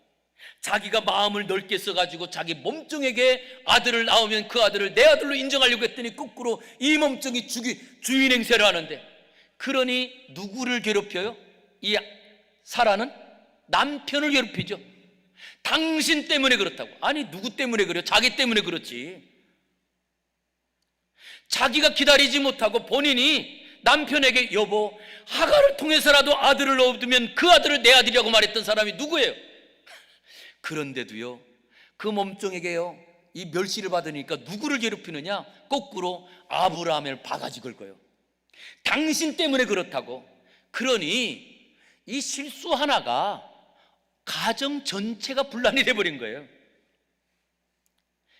자기가 마음을 넓게 써가지고 자기 몸종에게 아들을 낳으면 그 아들을 내 아들로 인정하려고 했더니 거꾸로 이 몸종이 주인 행세를 하는데, 그러니 누구를 괴롭혀요? 이 사라는 남편을 괴롭히죠. 당신 때문에 그렇다고. 아니, 누구 때문에 그래요? 자기 때문에 그렇지. 자기가 기다리지 못하고 본인이 남편에게 여보, 하갈을 통해서라도 아들을 얻으면 그 아들을 내 아들이라고 말했던 사람이 누구예요? 그런데도요, 그 몸종에게요, 이 멸시를 받으니까 누구를 괴롭히느냐? 거꾸로 아브라함을 바가지 긁어요. 당신 때문에 그렇다고. 그러니 이 실수 하나가 가정 전체가 분란이 돼버린 거예요.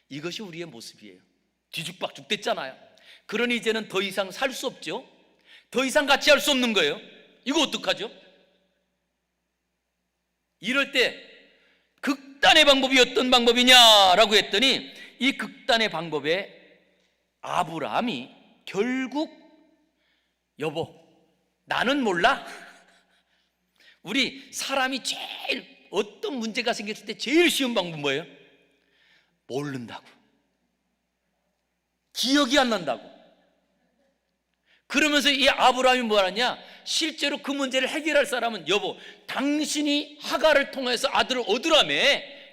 이것이 우리의 모습이에요. 뒤죽박죽 됐잖아요. 그러니 이제는 더 이상 살 수 없죠. 더 이상 같이 할 수 없는 거예요. 이거 어떡하죠? 이럴 때 극단의 방법이 어떤 방법이냐라고 했더니, 이 극단의 방법에 아브라함이 결국 여보, 나는 몰라. 우리 사람이 제일 어떤 문제가 생겼을 때 제일 쉬운 방법은 뭐예요? 모른다고, 기억이 안 난다고. 그러면서 이 아브라함이 뭐 하냐? 실제로 그 문제를 해결할 사람은 여보, 당신이 하갈을 통해서 아들을 얻으라며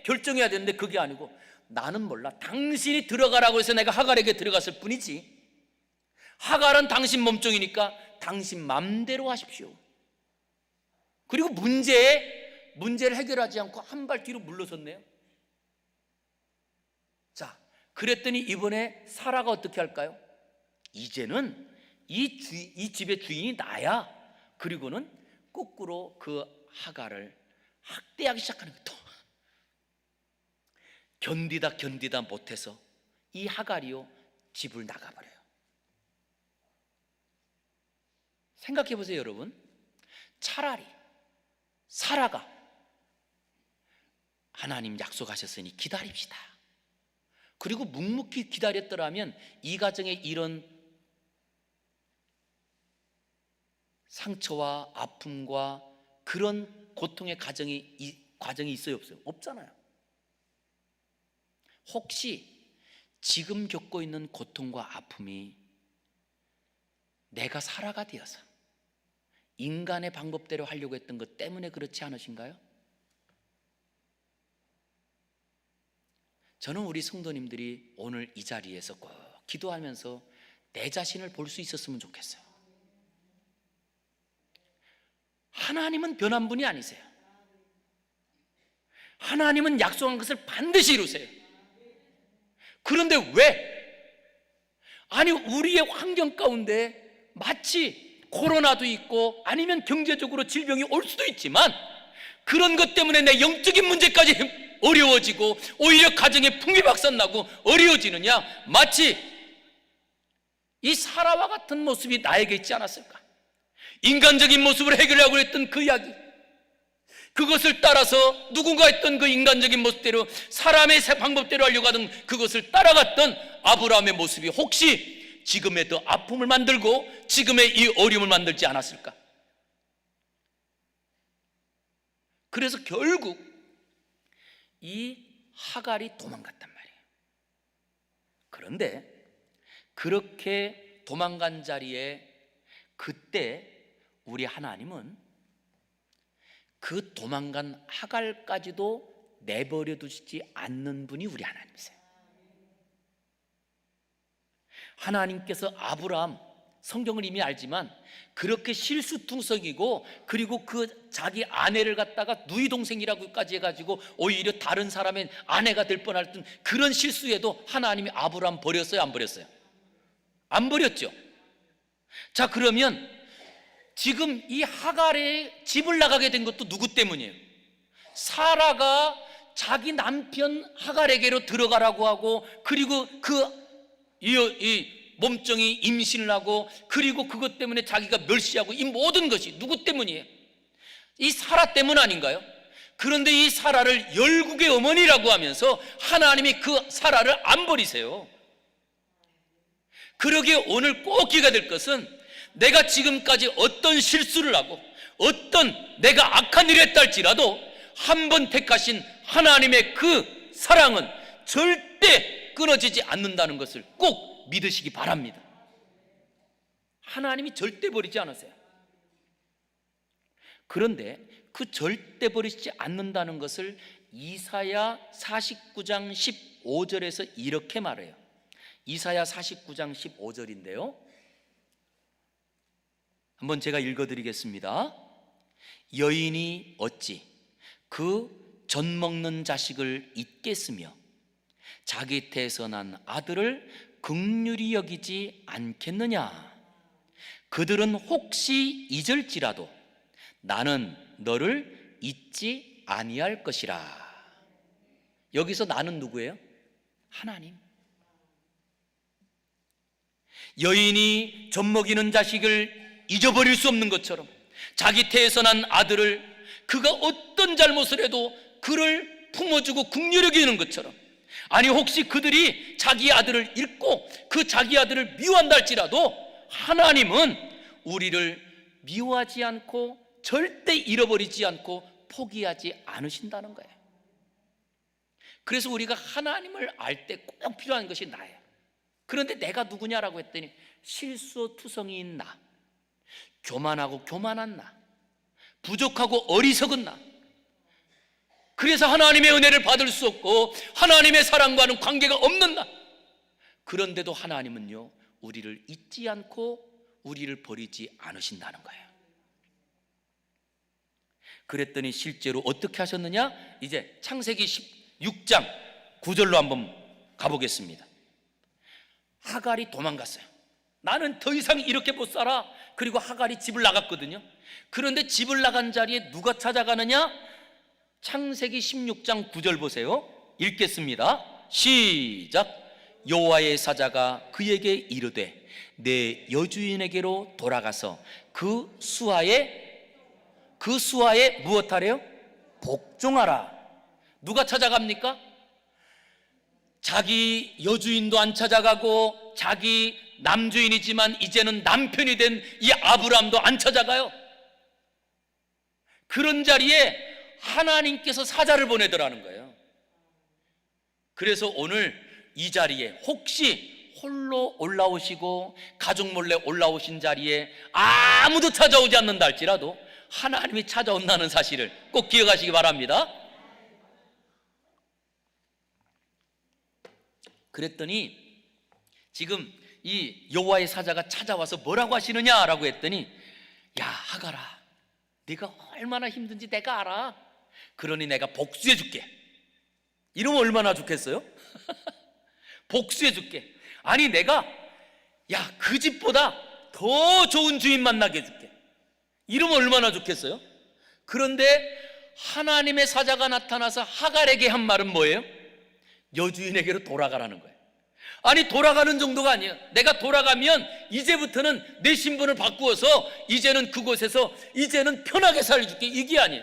결정해야 되는데 그게 아니고 나는 몰라. 당신이 들어가라고 해서 내가 하갈에게 들어갔을 뿐이지. 하갈은 당신 몸종이니까 당신 맘대로 하십시오. 그리고 문제를 해결하지 않고 한 발 뒤로 물러섰네요. 자, 그랬더니 이번에 사라가 어떻게 할까요? 이제는 이 집의 주인이 나야. 그리고는 거꾸로 그 하갈을 학대하기 시작하는 거예요. 견디다 못해서 이 하갈이요 집을 나가버려요. 생각해 보세요, 여러분. 차라리 사라가 하나님 약속하셨으니 기다립시다. 그리고 묵묵히 기다렸더라면 이 가정에 이런 상처와 아픔과 그런 고통의 과정이 있어요, 없어요? 없잖아요. 혹시 지금 겪고 있는 고통과 아픔이 내가 사라가 되어서 인간의 방법대로 하려고 했던 것 때문에 그렇지 않으신가요? 저는 우리 성도님들이 오늘 이 자리에서 꼭 기도하면서 내 자신을 볼 수 있었으면 좋겠어요. 하나님은 변한 분이 아니세요. 하나님은 약속한 것을 반드시 이루세요. 그런데 왜? 아니, 우리의 환경 가운데 마치 코로나도 있고 아니면 경제적으로 질병이 올 수도 있지만 그런 것 때문에 내 영적인 문제까지 어려워지고 오히려 가정에 풍비박산나고 어려워지느냐? 마치 이 사라와 같은 모습이 나에게 있지 않았을까? 인간적인 모습으로 해결하려고 했던 그 이야기, 그것을 따라서 누군가 했던 그 인간적인 모습대로 사람의 방법대로 하려고 하던 그것을 따라갔던 아브라함의 모습이 혹시 지금의 더 아픔을 만들고 지금의 이 어려움을 만들지 않았을까? 그래서 결국 이 하갈이 도망갔단 말이에요. 그런데 그렇게 도망간 자리에 그때 우리 하나님은 그 도망간 하갈까지도 내버려 두시지 않는 분이 우리 하나님이세요. 하나님께서 아브라함, 성경을 이미 알지만 그렇게 실수투성이고 그리고 그 자기 아내를 갖다가 누이 동생이라고까지 해가지고 오히려 다른 사람의 아내가 될 뻔할 듯 그런 실수에도 하나님이 아브라함 버렸어요, 안 버렸어요? 안 버렸죠. 자, 그러면 지금 이 하갈의 집을 나가게 된 것도 누구 때문이에요? 사라가 자기 남편 하갈에게로 들어가라고 하고 그리고 이 몸종이 임신을 하고 그리고 그것 때문에 자기가 멸시하고 이 모든 것이 누구 때문이에요? 이 사라 때문 아닌가요? 그런데 이 사라를 열국의 어머니라고 하면서 하나님이 그 사라를 안 버리세요. 그러기에 오늘 꼭 기가 될 것은 내가 지금까지 어떤 실수를 하고 어떤 내가 악한 일을 했다 할지라도 한 번 택하신 하나님의 그 사랑은 절대 끊어지지 않는다는 것을 꼭 믿으시기 바랍니다. 하나님이 절대 버리지 않으세요. 그런데 그 절대 버리지 않는다는 것을 이사야 49장 15절에서 이렇게 말해요. 이사야 49장 15절인데요, 한번 제가 읽어드리겠습니다. 여인이 어찌 그 젖 먹는 자식을 잊겠으며 자기 태에서 난 아들을 긍휼히 여기지 않겠느냐? 그들은 혹시 잊을지라도 나는 너를 잊지 아니할 것이라. 여기서 나는 누구예요? 하나님. 여인이 젖 먹이는 자식을 잊어버릴 수 없는 것처럼 자기 태에서 난 아들을 그가 어떤 잘못을 해도 그를 품어주고 긍휼히 여기는 것처럼, 아니 혹시 그들이 자기 아들을 잃고 그 자기 아들을 미워한다 할지라도 하나님은 우리를 미워하지 않고 절대 잃어버리지 않고 포기하지 않으신다는 거예요. 그래서 우리가 하나님을 알 때 꼭 필요한 것이 나예요. 그런데 내가 누구냐라고 했더니 실수투성이인 나, 교만하고 교만한 나, 부족하고 어리석은 나. 그래서 하나님의 은혜를 받을 수 없고 하나님의 사랑과는 관계가 없는 나. 그런데도 하나님은요, 우리를 잊지 않고 우리를 버리지 않으신다는 거예요. 그랬더니 실제로 어떻게 하셨느냐? 이제 창세기 16장 9절로 한번 가보겠습니다. 하갈이 도망갔어요. 나는 더 이상 이렇게 못 살아. 그리고 하갈이 집을 나갔거든요. 그런데 집을 나간 자리에 누가 찾아가느냐? 창세기 16장 9절 보세요. 읽겠습니다. 시작. 여호와의 사자가 그에게 이르되 내 여주인에게로 돌아가서 그 수하에 무엇하래요? 복종하라. 누가 찾아갑니까? 자기 여주인도 안 찾아가고 자기 남주인이지만 이제는 남편이 된 이 아브람도 안 찾아가요. 그런 자리에 하나님께서 사자를 보내더라는 거예요. 그래서 오늘 이 자리에 혹시 홀로 올라오시고 가족 몰래 올라오신 자리에 아무도 찾아오지 않는다 할지라도 하나님이 찾아온다는 사실을 꼭 기억하시기 바랍니다. 그랬더니 지금 이 여호와의 사자가 찾아와서 뭐라고 하시느냐라고 했더니, 야 하가라, 네가 얼마나 힘든지 내가 알아. 그러니 내가 복수해 줄게. 이러면 얼마나 좋겠어요? 복수해 줄게. 아니 내가 그 집보다 더 좋은 주인 만나게 해줄게. 이러면 얼마나 좋겠어요? 그런데 하나님의 사자가 나타나서 하갈에게 한 말은 뭐예요? 여주인에게로 돌아가라는 거예요. 아니 돌아가는 정도가 아니에요. 내가 돌아가면 이제부터는 내 신분을 바꾸어서 이제는 그곳에서 이제는 편하게 살려줄게, 이게 아니에요.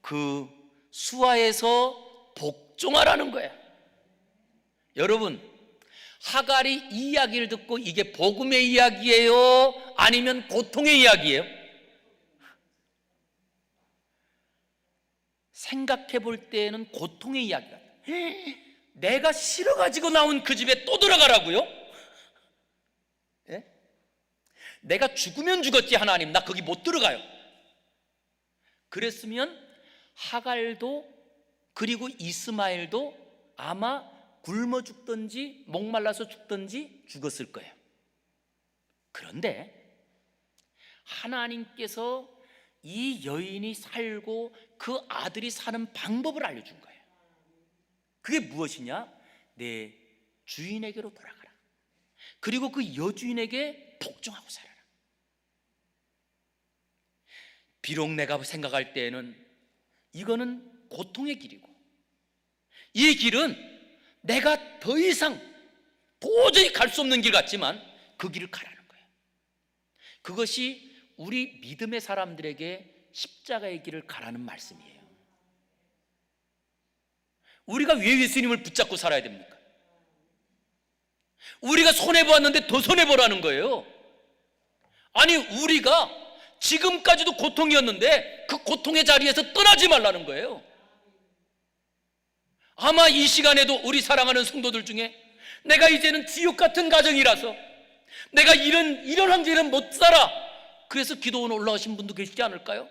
그 수하에서 복종하라는 거예요. 여러분, 하갈이 이 이야기를 듣고 이게 복음의 이야기예요? 아니면 고통의 이야기예요? 생각해 볼 때에는 고통의 이야기 같아요. 내가 싫어가지고 나온 그 집에 또 들어가라고요? 예? 내가 죽으면 죽었지 하나님, 나 거기 못 들어가요. 그랬으면 하갈도 그리고 이스마엘도 아마 굶어 죽든지 목말라서 죽든지 죽었을 거예요. 그런데 하나님께서 이 여인이 살고 그 아들이 사는 방법을 알려준 거예요. 그게 무엇이냐? 내 주인에게로 돌아가라. 그리고 그 여주인에게 복종하고 살아라. 비록 내가 생각할 때에는 이거는 고통의 길이고, 이 길은 내가 더 이상 도저히 갈 수 없는 길 같지만 그 길을 가라는 거예요. 그것이 우리 믿음의 사람들에게 십자가의 길을 가라는 말씀이에요. 우리가 왜 예수님을 붙잡고 살아야 됩니까? 우리가 손해보았는데 더 손해보라는 거예요. 아니 우리가 지금까지도 고통이었는데 그 고통의 자리에서 떠나지 말라는 거예요. 아마 이 시간에도 우리 사랑하는 성도들 중에 내가 이제는 지옥 같은 가정이라서 내가 이런 환경에는 못 살아, 그래서 기도원 올라오신 분도 계시지 않을까요?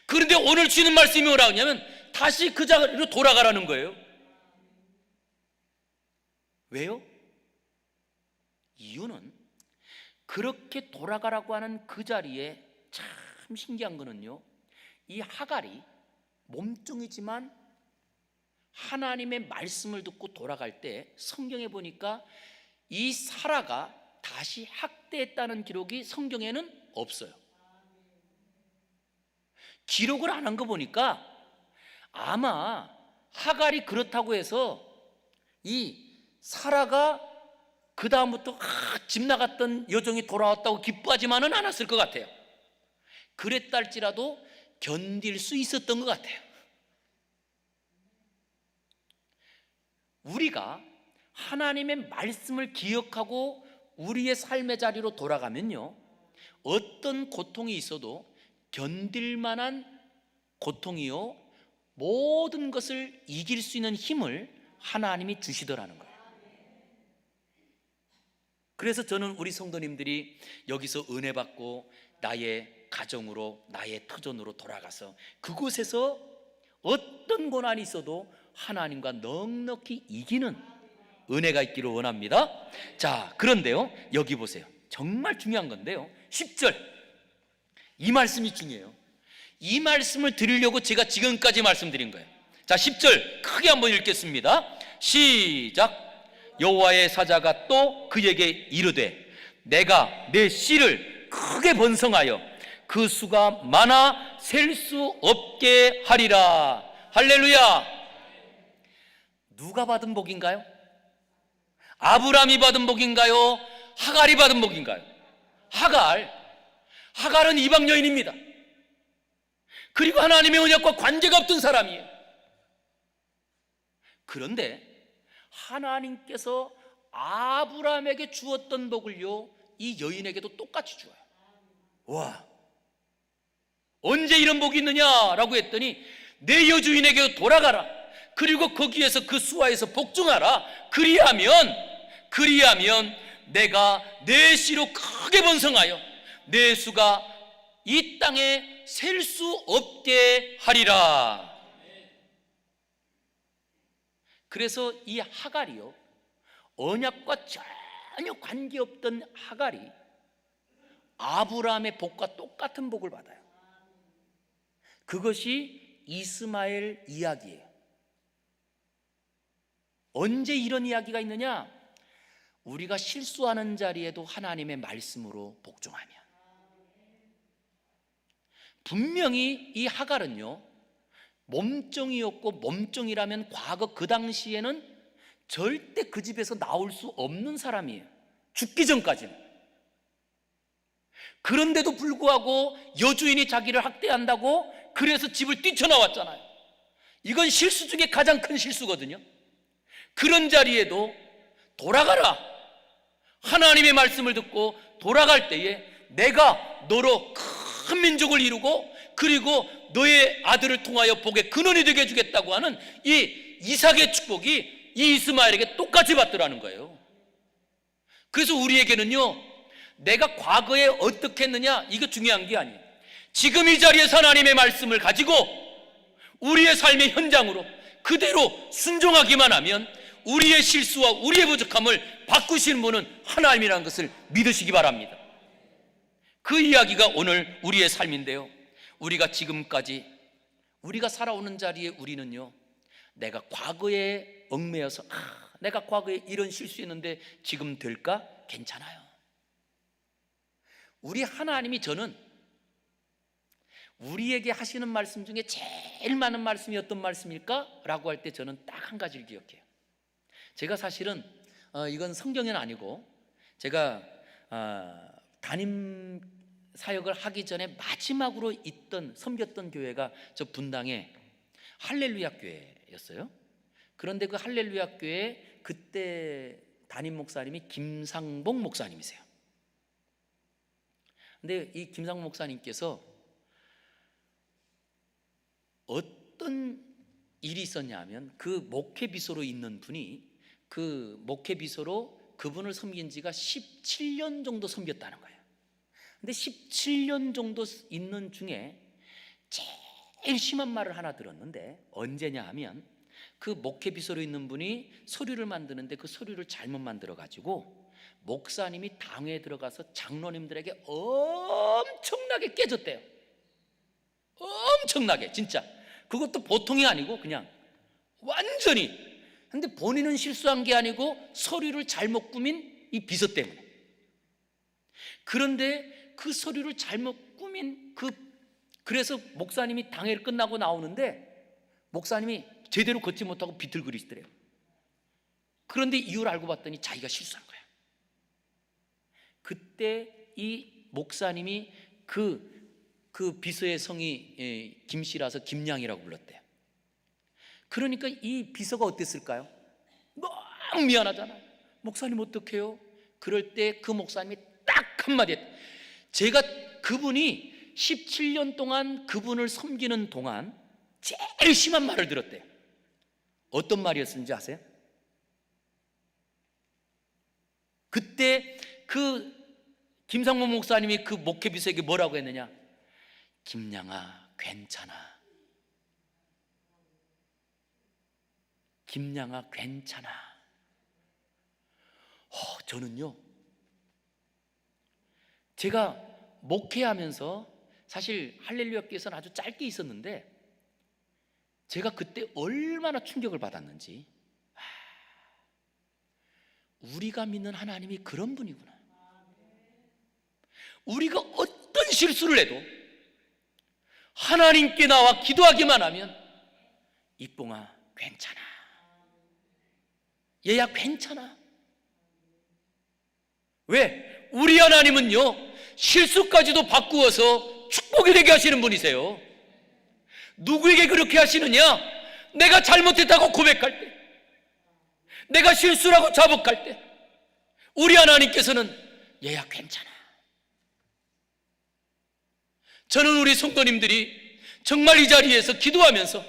그런데 오늘 주는 말씀이 뭐라고 하냐면 다시 그 자리로 돌아가라는 거예요. 왜요? 이유는 그렇게 돌아가라고 하는 그 자리에 참 신기한 거는요, 이 하갈이 몸종이지만 하나님의 말씀을 듣고 돌아갈 때 성경에 보니까 이 사라가 다시 학대했다는 기록이 성경에는 없어요. 기록을 안 한 거 보니까 아마 하갈이 그렇다고 해서 이 사라가 그 다음부터 집 나갔던 여종이 돌아왔다고 기뻐하지만은 않았을 것 같아요. 그랬다 할지라도 견딜 수 있었던 것 같아요. 우리가 하나님의 말씀을 기억하고 우리의 삶의 자리로 돌아가면요, 어떤 고통이 있어도 견딜 만한 고통이요, 모든 것을 이길 수 있는 힘을 하나님이 주시더라는 거예요. 그래서 저는 우리 성도님들이 여기서 은혜 받고 나의 가정으로, 나의 터전으로 돌아가서 그곳에서 어떤 고난이 있어도 하나님과 넉넉히 이기는 은혜가 있기를 원합니다. 자, 그런데요, 여기 보세요. 정말 중요한 건데요, 10절, 이 말씀이 중요해요. 이 말씀을 드리려고 제가 지금까지 말씀드린 거예요. 자, 10절 크게 한번 읽겠습니다. 시작. 여호와의 사자가 또 그에게 이르되 내가 내 씨를 크게 번성하여 그 수가 많아 셀 수 없게 하리라. 할렐루야. 누가 받은 복인가요? 아브라함이 받은 복인가요? 하갈이 받은 복인가요? 하갈은 이방 여인입니다. 그리고 하나님의 언약과 관계가 없던 사람이에요. 그런데 하나님께서 아브라함에게 주었던 복을요, 이 여인에게도 똑같이 주어요. 와, 언제 이런 복이 있느냐라고 했더니 내 여주인에게 돌아가라. 그리고 거기에서 그 수하에서 복종하라. 그리하면 내가 내 씨로 크게 번성하여 내 수가 이 땅에 셀 수 없게 하리라. 그래서 이 하갈이요, 언약과 전혀 관계없던 하갈이 아브라함의 복과 똑같은 복을 받아요. 그것이 이스마엘 이야기예요. 언제 이런 이야기가 있느냐? 우리가 실수하는 자리에도 하나님의 말씀으로 복종하면. 분명히 이 하갈은요, 몸종이었고, 몸종이라면 과거 그 당시에는 절대 그 집에서 나올 수 없는 사람이에요. 죽기 전까지는. 그런데도 불구하고 여주인이 자기를 학대한다고 그래서 집을 뛰쳐나왔잖아요. 이건 실수 중에 가장 큰 실수거든요. 그런 자리에도 돌아가라, 하나님의 말씀을 듣고 돌아갈 때에 내가 너로 큰 민족을 이루고 그리고 너의 아들을 통하여 복의 근원이 되게 해주겠다고 하는 이 이삭의 축복이 이 이스마엘에게 똑같이 받더라는 거예요. 그래서 우리에게는요, 내가 과거에 어떻게 했느냐, 이거 중요한 게 아니에요. 지금 이 자리에서 하나님의 말씀을 가지고 우리의 삶의 현장으로 그대로 순종하기만 하면 우리의 실수와 우리의 부족함을 바꾸시는 분은 하나님이라는 것을 믿으시기 바랍니다. 그 이야기가 오늘 우리의 삶인데요, 우리가 지금까지 우리가 살아오는 자리에 우리는요, 내가 과거에 얽매여서 내가 과거에 이런 실수했는데 지금 될까? 괜찮아요. 우리 하나님이, 저는 우리에게 하시는 말씀 중에 제일 많은 말씀이 어떤 말씀일까? 라고 할 때 저는 딱 한 가지를 기억해요. 제가 사실은 이건 성경은 아니고, 제가 담임 사역을 하기 전에 마지막으로 섬겼던 교회가 저 분당의 할렐루야 교회였어요. 그런데 그 할렐루야 교회 그때 담임 목사님이 김상봉 목사님이세요. 근데 이 김상봉 목사님께서 어떤 일이 있었냐 하면, 그 목회 비서로 있는 분이, 그 목회 비서로 그분을 섬긴 지가 17년 정도 섬겼다는 거예요. 근데 17년 정도 있는 중에 제일 심한 말을 하나 들었는데, 언제냐 하면, 그 목회 비서로 있는 분이 서류를 만드는데 그 서류를 잘못 만들어 가지고 목사님이 당회에 들어가서 장로님들에게 엄청나게 깨졌대요. 엄청나게, 진짜. 그것도 보통이 아니고 그냥 완전히. 근데 본인은 실수한 게 아니고 서류를 잘못 꾸민 이 비서 때문에. 그런데 그 서류를 잘못 꾸민 그래서 목사님이 당회를 끝나고 나오는데 목사님이 제대로 걷지 못하고 비틀거리시더래요. 그런데 이유를 알고 봤더니 자기가 실수한 거야. 그때 이 목사님이 그 비서의 성이 김씨라서 김양이라고 불렀대요. 그러니까 이 비서가 어땠을까요? 너무 미안하잖아요. 목사님 어떡해요? 그럴 때 그 목사님이 딱 한마디 했대요. 제가 그분이 17년 동안 그분을 섬기는 동안 제일 심한 말을 들었대요. 어떤 말이었는지 아세요? 그때 그 김상모 목사님이 그 목회 비서에게 뭐라고 했느냐? 김양아, 괜찮아. 김양아, 괜찮아. 저는요, 제가 목회하면서 사실 할렐루야 교회에서는 아주 짧게 있었는데 제가 그때 얼마나 충격을 받았는지, 우리가 믿는 하나님이 그런 분이구나. 우리가 어떤 실수를 해도 하나님께 나와 기도하기만 하면 이뽕아 괜찮아, 얘야 괜찮아. 왜? 우리 하나님은요, 실수까지도 바꾸어서 축복이 되게 하시는 분이세요. 누구에게 그렇게 하시느냐? 내가 잘못했다고 고백할 때, 내가 실수라고 자복할 때, 우리 하나님께서는 얘야 괜찮아. 저는 우리 성도님들이 정말 이 자리에서 기도하면서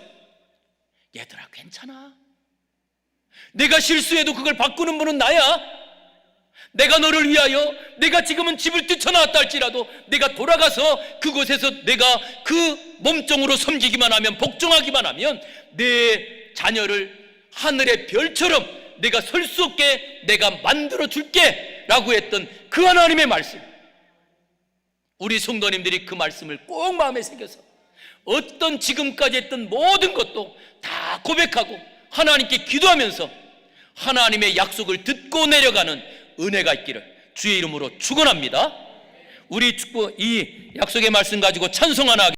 얘들아 괜찮아. 내가 실수해도 그걸 바꾸는 분은 나야. 내가 너를 위하여 내가 지금은 집을 뛰쳐나왔다 할지라도 내가 돌아가서 그곳에서 내가 그 몸종으로 섬기기만 하면, 복종하기만 하면 내 자녀를 하늘의 별처럼 내가 설 수 없게 내가 만들어 줄게 라고 했던 그 하나님의 말씀, 우리 성도님들이 그 말씀을 꼭 마음에 새겨서 어떤 지금까지 했던 모든 것도 다 고백하고 하나님께 기도하면서 하나님의 약속을 듣고 내려가는 은혜가 있기를 주의 이름으로 축원합니다. 우리 축복 이 약속의 말씀 가지고 찬송 하나